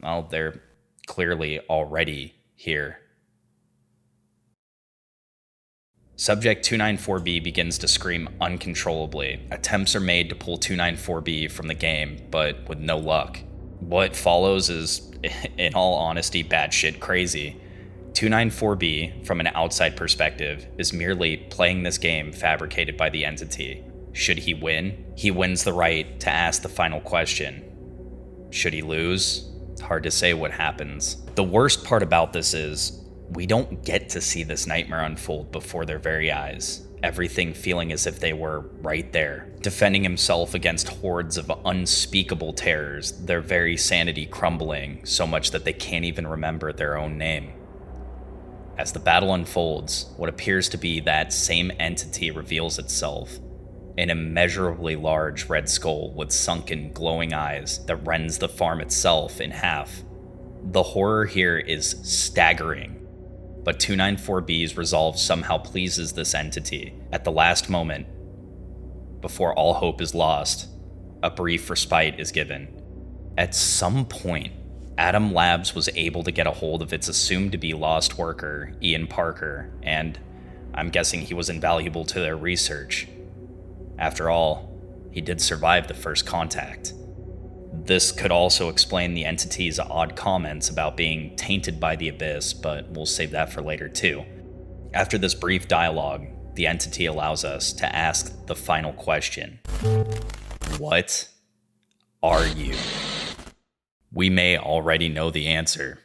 Well, they're clearly already here. Subject 294B begins to scream uncontrollably. Attempts are made to pull 294B from the game, but with no luck. What follows is, in all honesty, batshit crazy. 294B, from an outside perspective, is merely playing this game fabricated by the entity. Should he win, he wins the right to ask the final question. Should he lose, it's hard to say what happens. The worst part about this is, we don't get to see this nightmare unfold before their very eyes. Everything feeling as if they were right there, defending himself against hordes of unspeakable terrors, their very sanity crumbling so much that they can't even remember their own name. As the battle unfolds, what appears to be that same entity reveals itself, an immeasurably large red skull with sunken, glowing eyes that rends the farm itself in half. The horror here is staggering, but 294B's resolve somehow pleases this entity. At the last moment, before all hope is lost, a brief respite is given. At some point, Atom Labs was able to get a hold of its assumed-to-be lost worker, Ian Parker, and I'm guessing he was invaluable to their research. After all, he did survive the first contact. This could also explain the entity's odd comments about being tainted by the Abyss, but we'll save that for later too. After this brief dialogue, the entity allows us to ask the final question. What are you? We may already know the answer.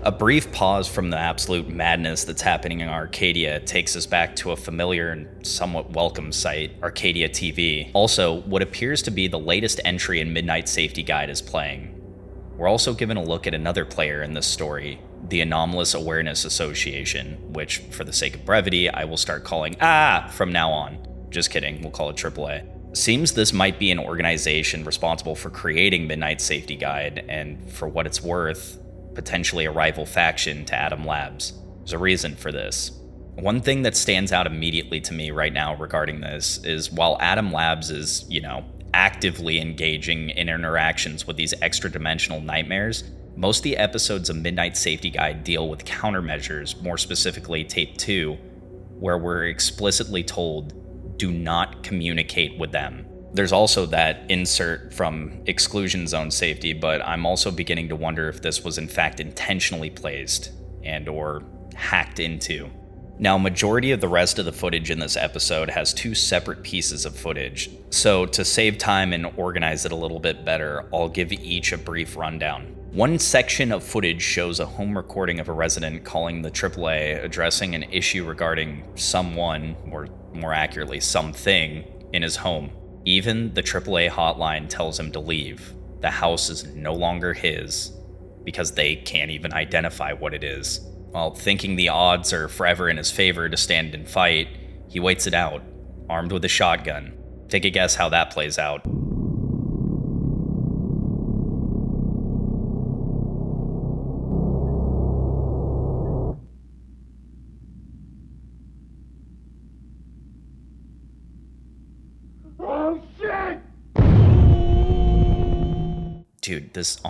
A brief pause from the absolute madness that's happening in Arcadia takes us back to a familiar and somewhat welcome sight, Arcadia TV. Also, what appears to be the latest entry in Midnight Safety Guide is playing. We're also given a look at another player in this story, the Anomalous Awareness Association, which, for the sake of brevity, I will start calling from now on. Just kidding, we'll call it AAA. Seems this might be an organization responsible for creating Midnight Safety Guide, and for what it's worth, potentially a rival faction to Atom Labs. There's a reason for this. One thing that stands out immediately to me right now regarding this is while Atom Labs is, actively engaging in interactions with these extra-dimensional nightmares, most of the episodes of Midnight Safety Guide deal with countermeasures, more specifically Tape 2, where we're explicitly told, do not communicate with them. There's also that insert from Exclusion Zone Safety, but I'm also beginning to wonder if this was in fact intentionally placed and or hacked into. Now, majority of the rest of the footage in this episode has two separate pieces of footage, so to save time and organize it a little bit better, I'll give each a brief rundown. One section of footage shows a home recording of a resident calling the AAA addressing an issue regarding someone, or more accurately, something, in his home. Even the AAA hotline tells him to leave. The house is no longer his, because they can't even identify what it is. While thinking the odds are forever in his favor to stand and fight, he waits it out, armed with a shotgun. Take a guess how that plays out. Dude, this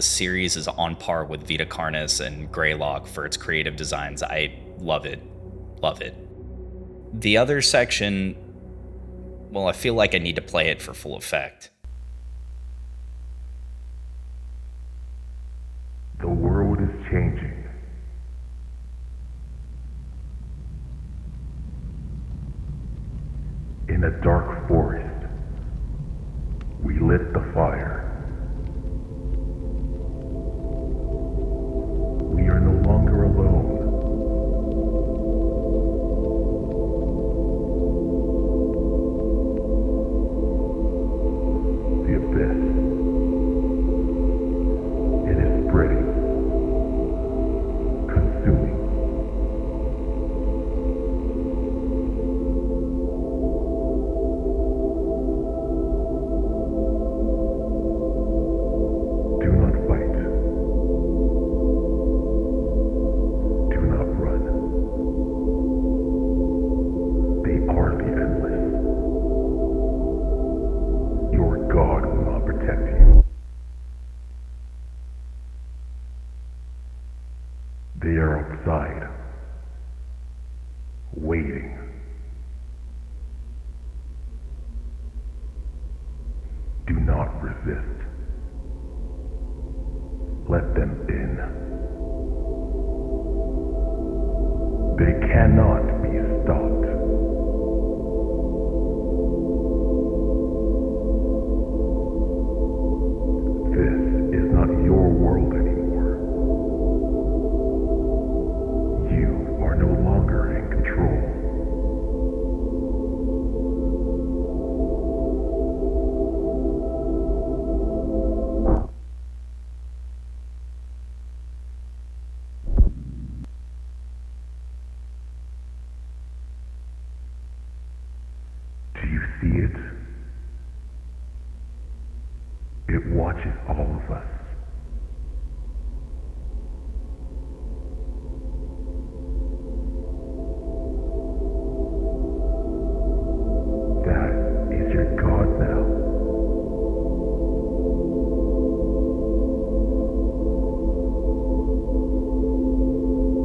series is on par with Vita Carnis and Greylock for its creative designs. I love it. Love it. The other section, well, I feel like I need to play it for full effect. The world is changing. In a dark forest, we lit the fire. We are no longer alone. The abyss. It is spreading, consuming. They are outside, waiting. Do not resist. Let them in. They cannot be stopped. This is not your world anymore. You are no longer in control. Do you see it? It watches all of us. That is your God now.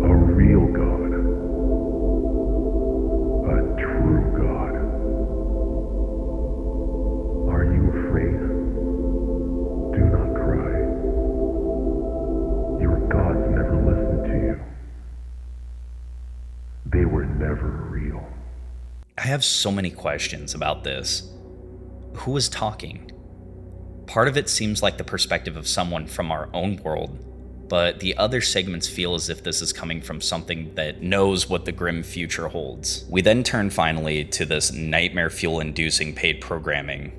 A real God. A true God. Are you afraid? Do not cry. Your gods never listened to you. They were never real. I have so many questions about this. Who was talking? Part of it seems like the perspective of someone from our own world, but the other segments feel as if this is coming from something that knows what the grim future holds. We then turn finally to this nightmare fuel-inducing paid programming,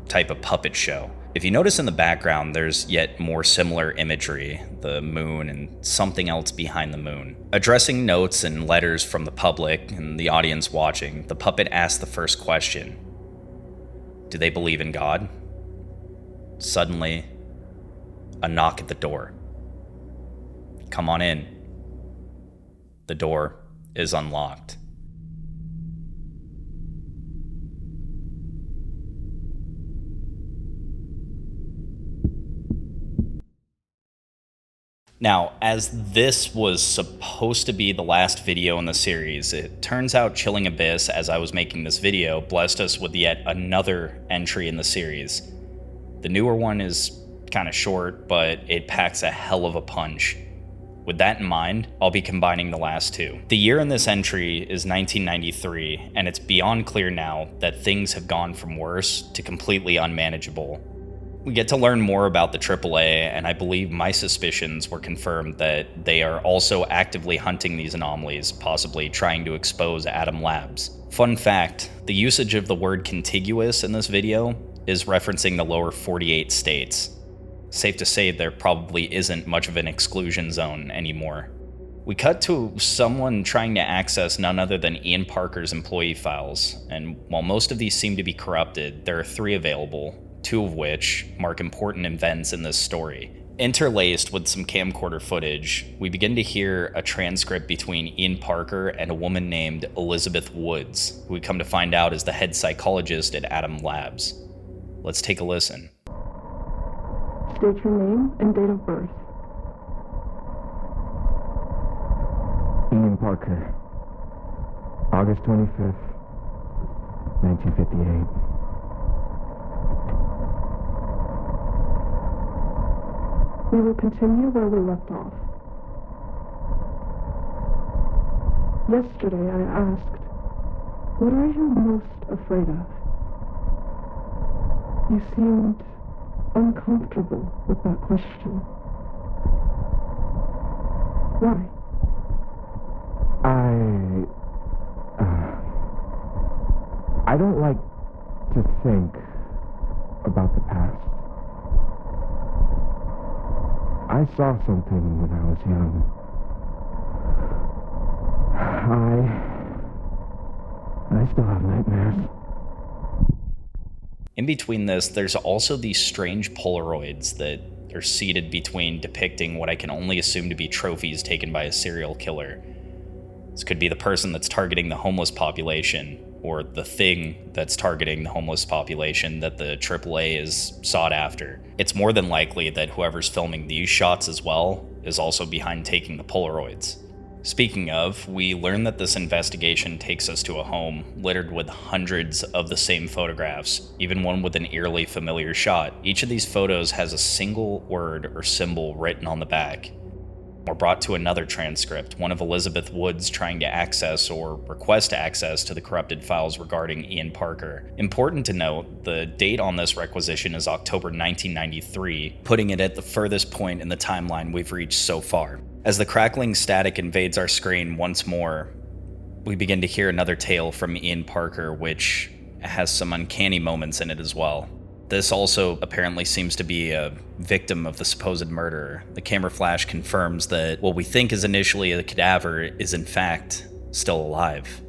type of puppet show. If you notice in the background, there's yet more similar imagery, the moon and something else behind the moon. Addressing notes and letters from the public and the audience watching, the puppet asks the first question. Do they believe in God? Suddenly, a knock at the door. Come on in. The door is unlocked. Now, as this was supposed to be the last video in the series, it turns out Chilling Abyss, as I was making this video, blessed us with yet another entry in the series. The newer one is kind of short, but it packs a hell of a punch. With that in mind, I'll be combining the last two. The year in this entry is 1993, and it's beyond clear now that things have gone from worse to completely unmanageable. We get to learn more about the AAA, and I believe my suspicions were confirmed that they are also actively hunting these anomalies, possibly trying to expose Atom Labs. Fun fact, the usage of the word contiguous in this video is referencing the lower 48 states. Safe to say there probably isn't much of an exclusion zone anymore. We cut to someone trying to access none other than Ian Parker's employee files, and while most of these seem to be corrupted, there are 3 available, 2 of which mark important events in this story. Interlaced with some camcorder footage, we begin to hear a transcript between Ian Parker and a woman named Elizabeth Woods, who we come to find out is the head psychologist at Atom Labs. Let's take a listen. State your name and date of birth. Ian Parker, August 25th, 1958. We will continue where we left off. Yesterday I asked, what are you most afraid of? You seemed uncomfortable with that question. Why? I don't like to think about the past. I saw something when I was young. I still have nightmares. In between this, there's also these strange Polaroids that are seated between depicting what I can only assume to be trophies taken by a serial killer. This could be the person that's targeting the homeless population, or the thing that's targeting the homeless population that the AAA is sought after. It's more than likely that whoever's filming these shots as well is also behind taking the Polaroids. Speaking of, we learn that this investigation takes us to a home littered with hundreds of the same photographs, even one with an eerily familiar shot. Each of these photos has a single word or symbol written on the back. We're brought to another transcript, one of Elizabeth Woods trying to access or request access to the corrupted files regarding Ian Parker. Important to note, the date on this requisition is October 1993, putting it at the furthest point in the timeline we've reached so far. As the crackling static invades our screen once more, we begin to hear another tale from Ian Parker, which has some uncanny moments in it as well. This also apparently seems to be a victim of the supposed murderer. The camera flash confirms that what we think is initially a cadaver is in fact still alive.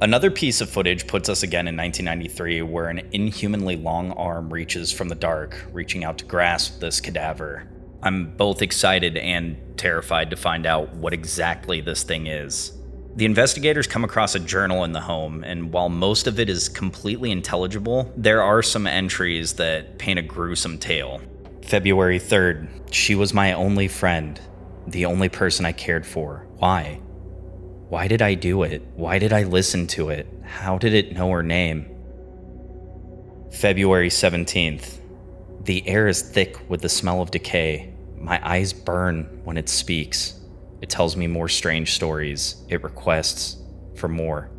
Another piece of footage puts us again in 1993, where an inhumanly long arm reaches from the dark, reaching out to grasp this cadaver. I'm both excited and terrified to find out what exactly this thing is. The investigators come across a journal in the home, and while most of it is completely intelligible, there are some entries that paint a gruesome tale. February 3rd, she was my only friend, the only person I cared for. Why? Why did I do it? Why did I listen to it? How did it know her name? February 17th, the air is thick with the smell of decay. My eyes burn when it speaks. It tells me more strange stories. It requests for more.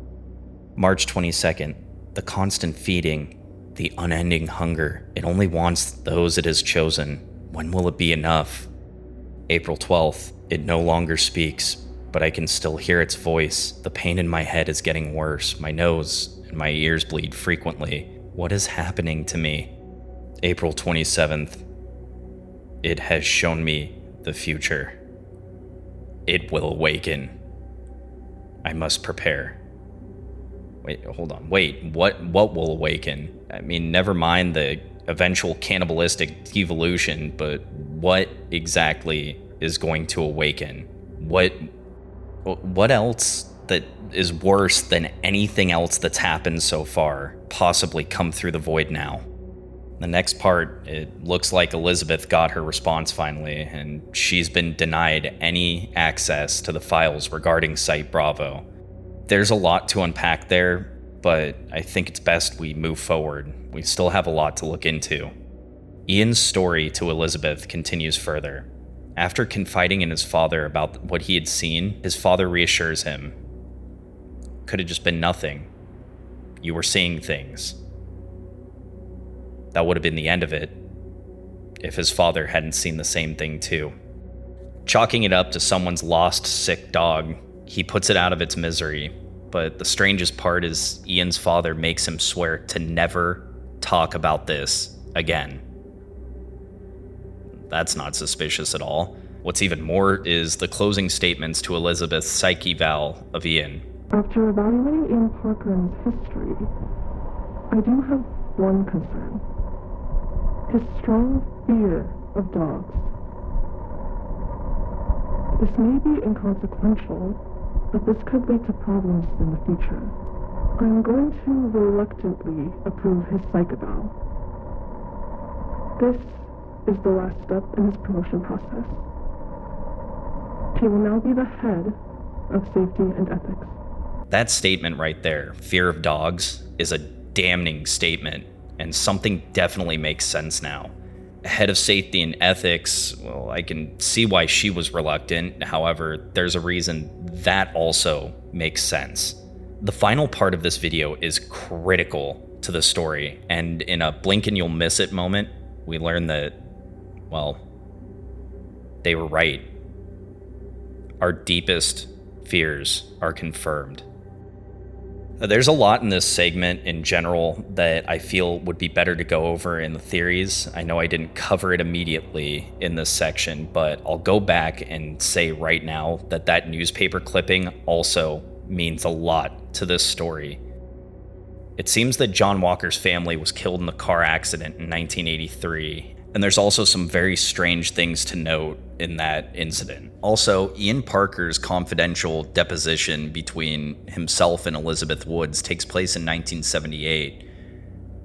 March 22nd, the constant feeding, the unending hunger. It only wants those it has chosen. When will it be enough? April 12th, it no longer speaks, but I can still hear its voice. The pain in my head is getting worse. My nose and my ears bleed frequently. What is happening to me? April 27th, it has shown me the future. It will awaken. I must prepare. Wait, hold on. Wait, what will awaken? I mean, never mind the eventual cannibalistic devolution, but what exactly is going to awaken? What else that is worse than anything else that's happened so far possibly come through the void now? The next part, it looks like Elizabeth got her response finally, and she's been denied any access to the files regarding Site Bravo. There's a lot to unpack there, but I think it's best we move forward. We still have a lot to look into. Ian's story to Elizabeth continues further. After confiding in his father about what he had seen, his father reassures him. Could have just been nothing. You were seeing things. That would have been the end of it if his father hadn't seen the same thing too. Chalking it up to someone's lost, sick dog, he puts it out of its misery. But the strangest part is Ian's father makes him swear to never talk about this again. That's not suspicious at all. What's even more is the closing statements to Elizabeth's psyche eval of Ian. After evaluating Ian Parker and his history, I do have one concern. His strong fear of dogs. This may be inconsequential, but this could lead to problems in the future. I'm going to reluctantly approve his psych eval. This is the last step in his promotion process. He will now be the head of safety and ethics. That statement right there, fear of dogs, is a damning statement, and something definitely makes sense now. Head of safety and ethics, well, I can see why she was reluctant. However, there's a reason that also makes sense. The final part of this video is critical to the story, and in a blink and you'll miss it moment, we learn that, well, they were right. Our deepest fears are confirmed. There's a lot in this segment in general that I feel would be better to go over in the theories. I know I didn't cover it immediately in this section, but I'll go back and say right now that that newspaper clipping also means a lot to this story. It seems that John Walker's family was killed in a car accident in 1983, and there's also some very strange things to note in that incident. Also, Ian Parker's confidential deposition between himself and Elizabeth Woods takes place in 1978,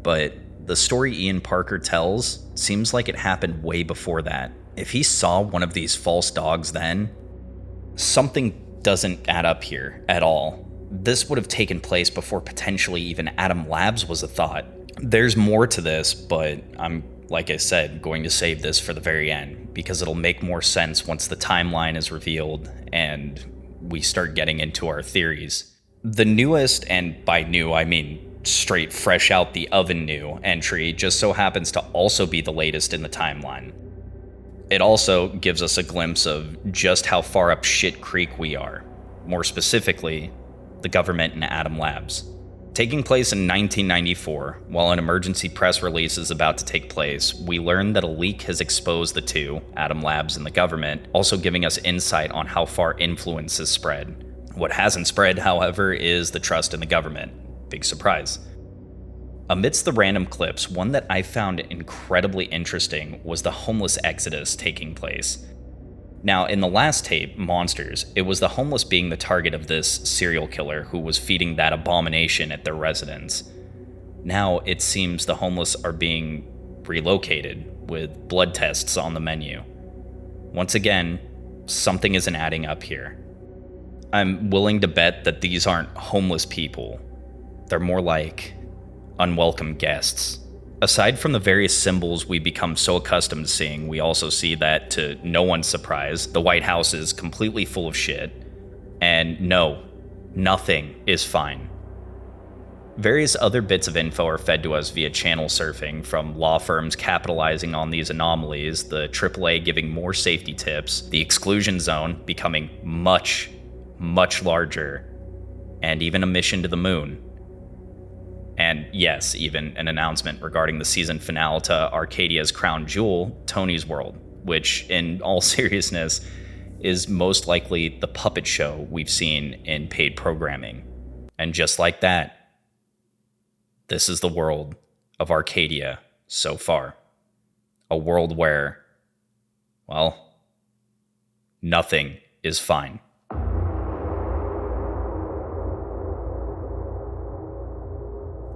but the story Ian Parker tells seems like it happened way before that. If he saw one of these false dogs then, something doesn't add up here at all. This would have taken place before potentially even Adam Labs was a thought. There's more to this, but I'm, like I said, going to save this for the very end, because it'll make more sense once the timeline is revealed and we start getting into our theories. The newest, and by new I mean straight fresh out the oven new entry, just so happens to also be the latest in the timeline. It also gives us a glimpse of just how far up shit creek we are. More specifically, the government and Adam Labs. Taking place in 1994, while an emergency press release is about to take place, we learn that a leak has exposed the two, Adam Labs and the government, also giving us insight on how far influence has spread. What hasn't spread, however, is the trust in the government. Big surprise. Amidst the random clips, one that I found incredibly interesting was the homeless exodus taking place. Now, in the last tape, Monsters, it was the homeless being the target of this serial killer who was feeding that abomination at their residence. Now, it seems the homeless are being relocated, with blood tests on the menu. Once again, something isn't adding up here. I'm willing to bet that these aren't homeless people. They're more like unwelcome guests. Aside from the various symbols we become so accustomed to seeing, we also see that, to no one's surprise, the White House is completely full of shit. And no, nothing is fine. Various other bits of info are fed to us via channel surfing, from law firms capitalizing on these anomalies, the AAA giving more safety tips, the exclusion zone becoming much, much larger, and even a mission to the moon. And yes, even an announcement regarding the season finale to Arcadia's crown jewel, Tony's World, which, in all seriousness, is most likely the puppet show we've seen in paid programming. And just like that, this is the world of Arcadia so far. A world where, well, nothing is fine.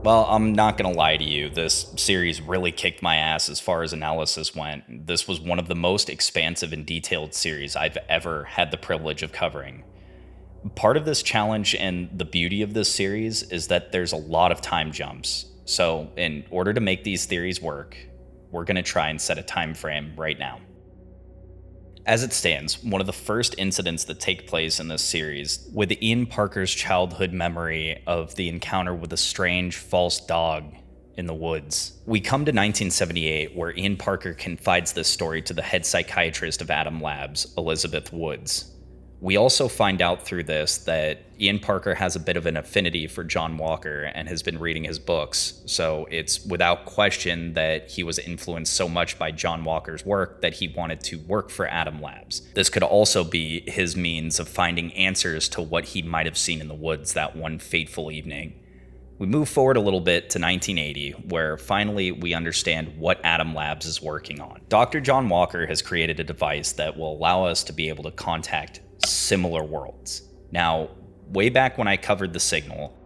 Well, I'm not gonna lie to you, this series really kicked my ass as far as analysis went. This was one of the most expansive and detailed series I've ever had the privilege of covering. Part of this challenge and the beauty of this series is that there's a lot of time jumps. So in order to make these theories work, we're gonna try and set a time frame right now. As it stands, one of the first incidents that take place in this series, with Ian Parker's childhood memory of the encounter with a strange false dog in the woods. We come to 1978, where Ian Parker confides this story to the head psychiatrist of Adam Labs, Elizabeth Woods. We also find out through this that Ian Parker has a bit of an affinity for John Walker and has been reading his books, so it's without question that he was influenced so much by John Walker's work that he wanted to work for Adam Labs. This could also be his means of finding answers to what he might have seen in the woods that one fateful evening. We move forward a little bit to 1980, where finally we understand what Adam Labs is working on. Dr. John Walker has created a device that will allow us to be able to contact similar worlds. Now, way back when I covered The Signal,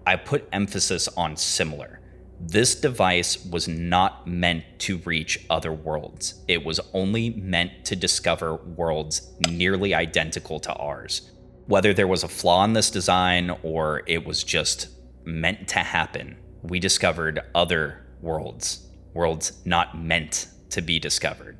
I put emphasis on similar. This device was not meant to reach other worlds. It was only meant to discover worlds nearly identical to ours. Whether there was a flaw in this design or it was just meant to happen, we discovered other worlds not meant to be discovered.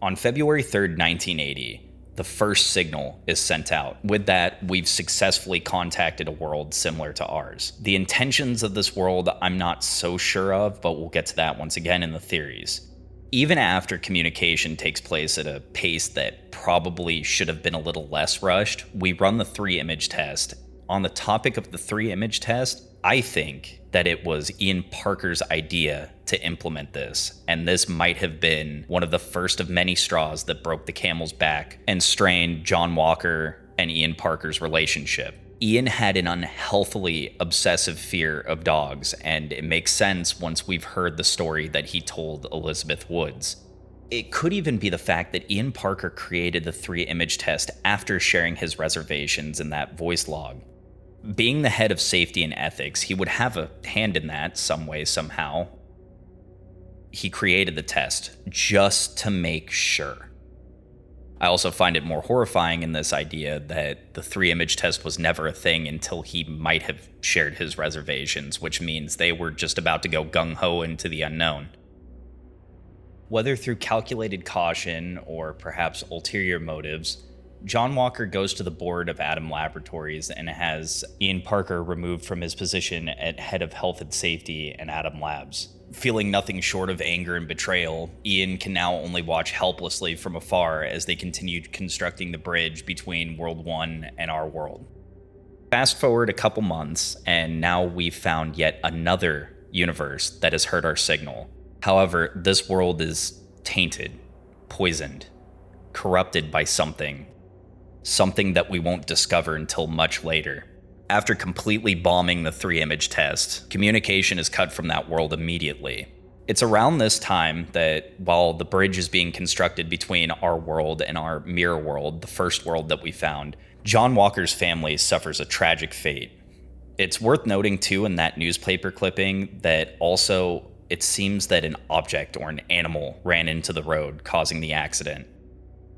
On February 3rd, 1980, the first signal is sent out. With that, we've successfully contacted a world similar to ours. The intentions of this world I'm not so sure of, but we'll get to that once again in the theories. Even after communication takes place at a pace that probably should have been a little less rushed, we run the 3-image test. On the topic of the 3-image test, I think that it was Ian Parker's idea to implement this, and this might have been one of the first of many straws that broke the camel's back and strained John Walker and Ian Parker's relationship. Ian had an unhealthily obsessive fear of dogs, and it makes sense once we've heard the story that he told Elizabeth Woods. It could even be the fact that Ian Parker created the 3-image test after sharing his reservations in that voice log. Being the head of safety and ethics, he would have a hand in that some way, somehow. He created the test just to make sure. I also find it more horrifying in this idea that the 3-image test was never a thing until he might have shared his reservations, which means they were just about to go gung-ho into the unknown. Whether through calculated caution or perhaps ulterior motives, John Walker goes to the board of Adam Laboratories and has Ian Parker removed from his position at head of health and safety in Adam Labs. Feeling nothing short of anger and betrayal, Ian can now only watch helplessly from afar as they continue constructing the bridge between World 1 and our world. Fast forward a couple months, and now we've found yet another universe that has heard our signal. However, this world is tainted, poisoned, corrupted by something that we won't discover until much later. After completely bombing the 3-image test, communication is cut from that world immediately. It's around this time that, while the bridge is being constructed between our world and our mirror world, the first world that we found, John Walker's family suffers a tragic fate. It's worth noting too in that newspaper clipping that also it seems that an object or an animal ran into the road, causing the accident.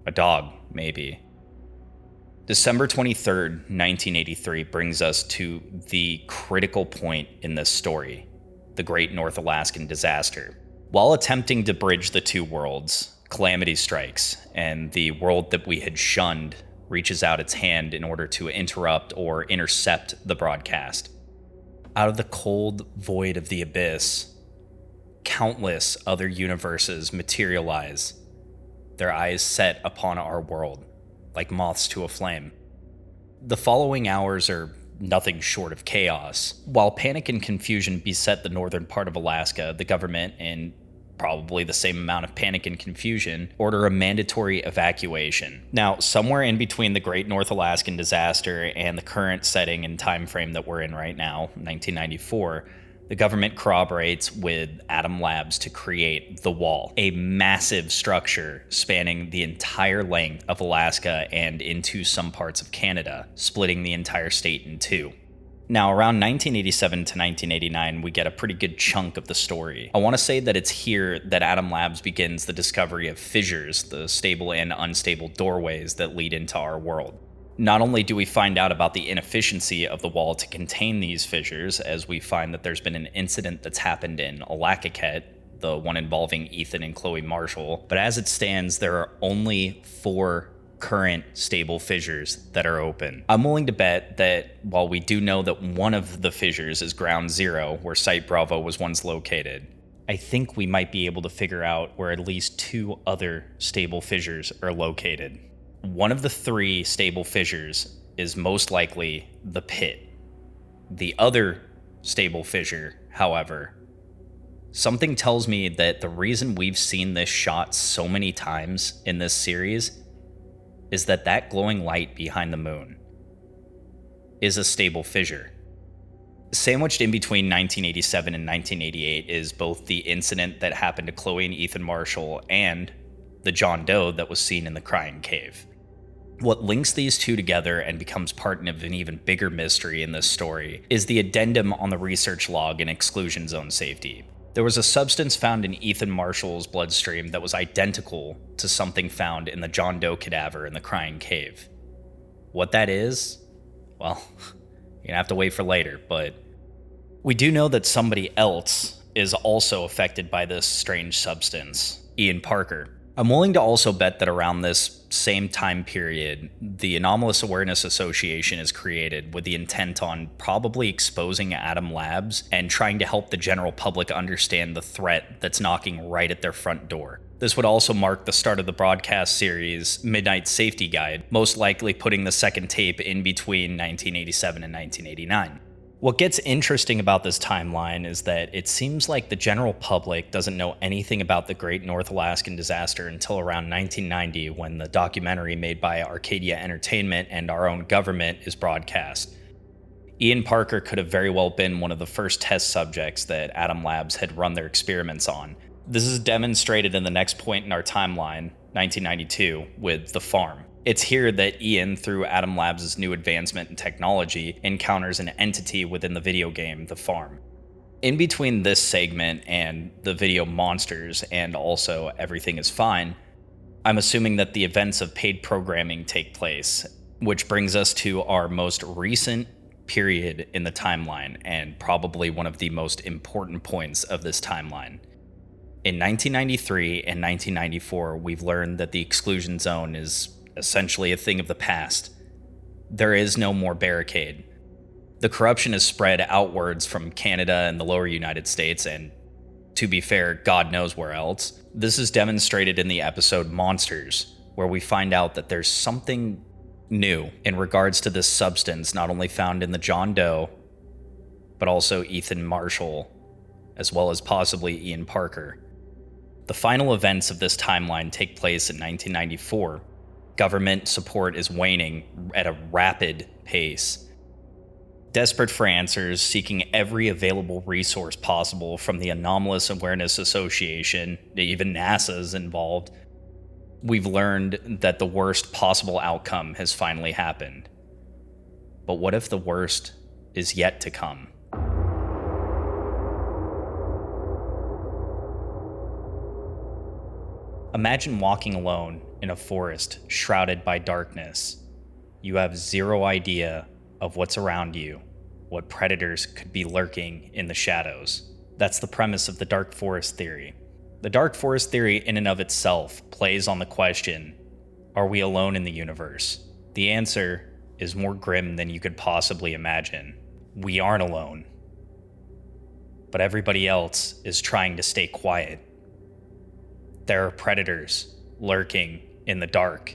A dog, maybe. December 23rd, 1983 brings us to the critical point in this story, the Great North Alaskan Disaster. While attempting to bridge the two worlds, calamity strikes, and the world that we had shunned reaches out its hand in order to interrupt or intercept the broadcast. Out of the cold void of the abyss, countless other universes materialize, their eyes set upon our world, like moths to a flame. The following hours are nothing short of chaos. While panic and confusion beset the northern part of Alaska, the government, in probably the same amount of panic and confusion, order a mandatory evacuation. Now, somewhere in between the Great North Alaskan Disaster and the current setting and time frame that we're in right now, 1994, the government corroborates with Adam Labs to create the Wall, a massive structure spanning the entire length of Alaska and into some parts of Canada, splitting the entire state in two. Now, around 1987 to 1989, we get a pretty good chunk of the story. I want to say that it's here that Adam Labs begins the discovery of fissures, the stable and unstable doorways that lead into our world. Not only do we find out about the inefficiency of the wall to contain these fissures, as we find that there's been an incident that's happened in Alacaket, the one involving Ethan and Chloe Marshall, but as it stands, there are only 4 current stable fissures that are open. I'm willing to bet that while we do know that one of the fissures is Ground Zero, where Site Bravo was once located, I think we might be able to figure out where at least 2 other stable fissures are located. One of the 3 stable fissures is most likely the pit. The other stable fissure, however, something tells me that the reason we've seen this shot so many times in this series is that glowing light behind the moon is a stable fissure. Sandwiched in between 1987 and 1988 is both the incident that happened to Chloe and Ethan Marshall and the John Doe that was seen in the Crying Cave. What links these two together and becomes part of an even bigger mystery in this story is the addendum on the research log in exclusion zone safety. There was a substance found in Ethan Marshall's bloodstream that was identical to something found in the John Doe cadaver in the Crying Cave. What that is? Well, you're gonna have to wait for later, but we do know that somebody else is also affected by this strange substance, Ian Parker. I'm willing to also bet that around this same time period, the Anomalous Awareness Association is created with the intent on probably exposing Adam Labs and trying to help the general public understand the threat that's knocking right at their front door. This would also mark the start of the broadcast series Midnight Safety Guide, most likely putting the second tape in between 1987 and 1989. What gets interesting about this timeline is that it seems like the general public doesn't know anything about the Great North Alaskan Disaster until around 1990, when the documentary made by Arcadia Entertainment and our own government is broadcast. Ian Parker could have very well been one of the first test subjects that Adam Labs had run their experiments on. This is demonstrated in the next point in our timeline, 1992, with The Farm. It's here that Ian, through Adam Labs' new advancement in technology, encounters an entity within the video game, The Farm. In between this segment and the video Monsters and also Everything is Fine, I'm assuming that the events of paid programming take place, which brings us to our most recent period in the timeline, and probably one of the most important points of this timeline. In 1993 and 1994, we've learned that the exclusion zone is essentially a thing of the past. There is no more barricade. The corruption is spread outwards from Canada and the lower United States, and to be fair, God knows where else. This is demonstrated in the episode Monsters, where we find out that there's something new in regards to this substance, not only found in the John Doe, but also Ethan Marshall, as well as possibly Ian Parker. The final events of this timeline take place in 1994. Government support is waning at a rapid pace. Desperate for answers, seeking every available resource possible from the Anomalous Awareness Association, even NASA is involved, we've learned that the worst possible outcome has finally happened. But what if the worst is yet to come? Imagine walking alone in a forest shrouded by darkness. You have zero idea of what's around you, what predators could be lurking in the shadows. That's the premise of the Dark Forest theory. The Dark Forest theory in and of itself plays on the question, are we alone in the universe? The answer is more grim than you could possibly imagine. We aren't alone. But everybody else is trying to stay quiet. There are predators lurking in the dark.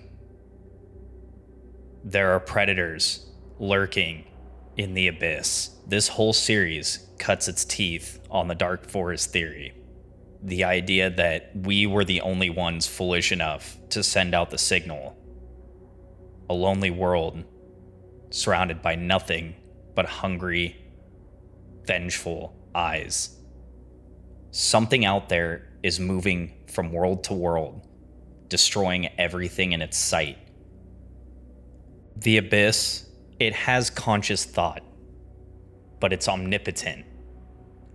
There are predators lurking in the abyss. This whole series cuts its teeth on the Dark Forest theory. The idea that we were the only ones foolish enough to send out the signal. A lonely world surrounded by nothing but hungry, vengeful eyes. Something out there is moving from world to world, destroying everything in its sight. The abyss, it has conscious thought, but it's omnipotent,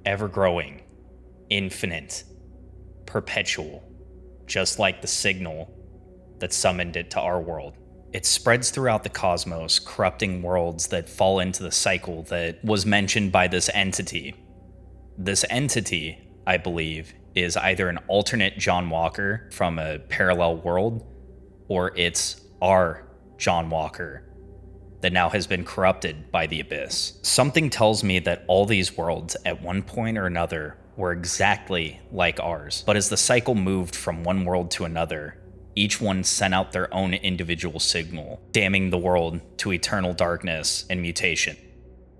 ever-growing, infinite, perpetual, just like the signal that summoned it to our world. It spreads throughout the cosmos, corrupting worlds that fall into the cycle that was mentioned by this entity. This entity, I believe, is either an alternate John Walker from a parallel world, or it's our John Walker that now has been corrupted by the abyss. Something tells me that all these worlds at one point or another were exactly like ours, but as the cycle moved from one world to another, each one sent out their own individual signal, damning the world to eternal darkness and mutation.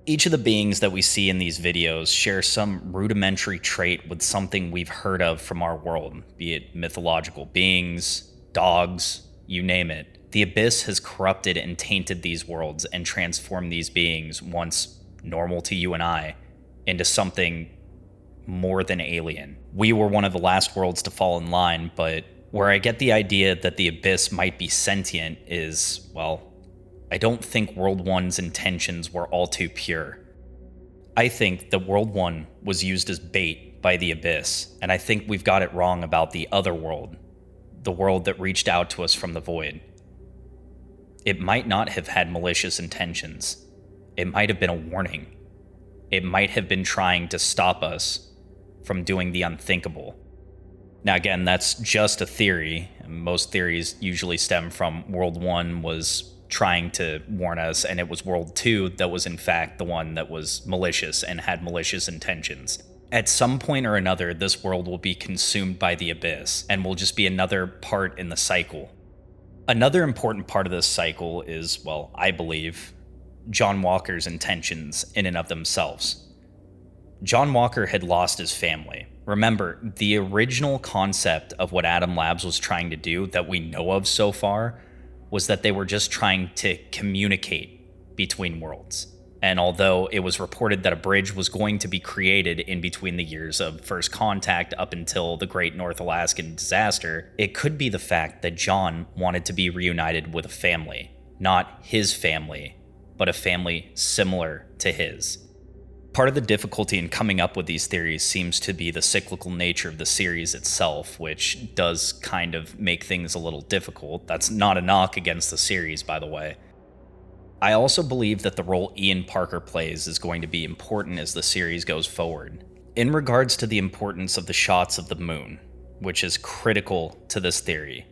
Each of the beings that we see in these videos share some rudimentary trait with something we've heard of from our world, be it mythological beings, dogs, you name it. The abyss has corrupted and tainted these worlds and transformed these beings, once normal to you and I, into something more than alien. We were one of the last worlds to fall in line, but where I get the idea that the abyss might be sentient is, well, I don't think World 1's intentions were all too pure. I think that World 1 was used as bait by the abyss, and I think we've got it wrong about the other world, the world that reached out to us from the void. It might not have had malicious intentions. It might have been a warning. It might have been trying to stop us from doing the unthinkable. Now again, that's just a theory. Most theories usually stem from World 1 was trying to warn us, and it was World 2 that was in fact the one that was malicious and had malicious intentions. At some point or another, this world will be consumed by the abyss and will just be another part in the cycle. Another important part of this cycle is, well, I believe, John Walker's intentions in and of themselves. John Walker had lost his family. Remember, the original concept of what Atom Labs was trying to do that we know of so far was that they were just trying to communicate between worlds. And although it was reported that a bridge was going to be created in between the years of First Contact up until the Great North Alaskan Disaster, it could be the fact that John wanted to be reunited with a family. Not his family, but a family similar to his. Part of the difficulty in coming up with these theories seems to be the cyclical nature of the series itself, which does kind of make things a little difficult. That's not a knock against the series, by the way. I also believe that the role Ian Parker plays is going to be important as the series goes forward. In regards to the importance of the shots of the moon, which is critical to this theory,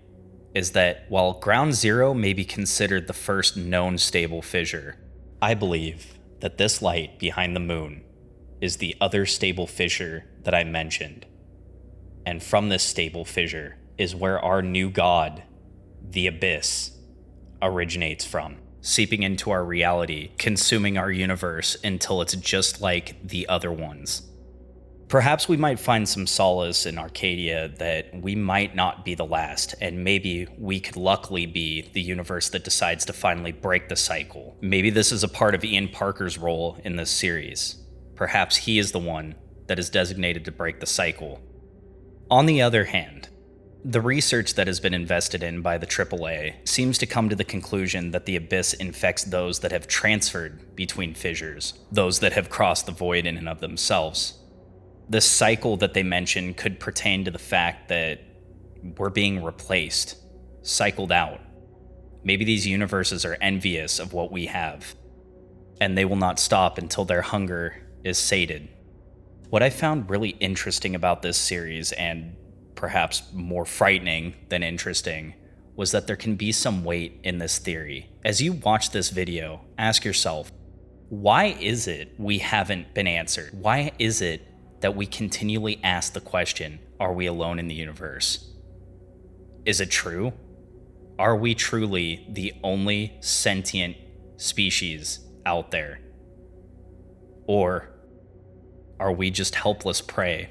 is that while Ground Zero may be considered the first known stable fissure, I believe that this light behind the moon is the other stable fissure that I mentioned. And from this stable fissure is where our new god, the Abyss, originates from, seeping into our reality, consuming our universe until it's just like the other ones. Perhaps we might find some solace in Arcadia that we might not be the last, and maybe we could luckily be the universe that decides to finally break the cycle. Maybe this is a part of Ian Parker's role in this series. Perhaps he is the one that is designated to break the cycle. On the other hand, the research that has been invested in by the AAA seems to come to the conclusion that the Abyss infects those that have transferred between fissures, those that have crossed the void in and of themselves. This cycle that they mention could pertain to the fact that we're being replaced, cycled out. Maybe these universes are envious of what we have, and they will not stop until their hunger is sated. What I found really interesting about this series, and perhaps more frightening than interesting, was that there can be some weight in this theory. As you watch this video, ask yourself, why is it we haven't been answered? Why is it that we continually ask the question, are we alone in the universe? Is it true? Are we truly the only sentient species out there? Or are we just helpless prey,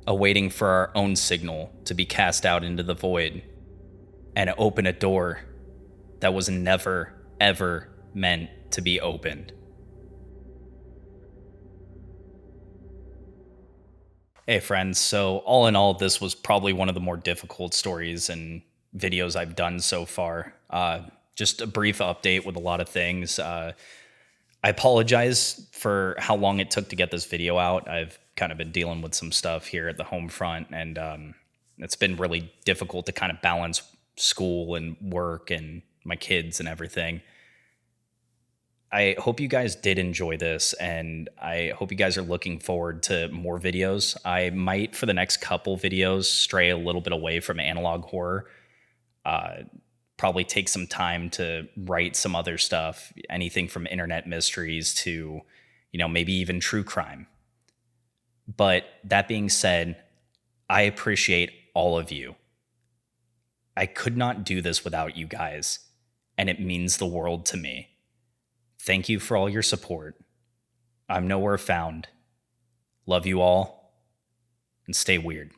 awaiting for our own signal to be cast out into the void and open a door that was never, ever meant to be opened? Hey friends, so all in all, this was probably one of the more difficult stories and videos I've done so far. Just a brief update with a lot of things. I apologize for how long it took to get this video out. I've kind of been dealing with some stuff here at the home front, and it's been really difficult to kind of balance school and work and my kids and everything. I hope you guys did enjoy this, and I hope you guys are looking forward to more videos. I might, for the next couple videos, stray a little bit away from analog horror. Probably take some time to write some other stuff, anything from internet mysteries to, maybe even true crime. But that being said, I appreciate all of you. I could not do this without you guys, and it means the world to me. Thank you for all your support. I'm nowhere found. Love you all, and stay weird.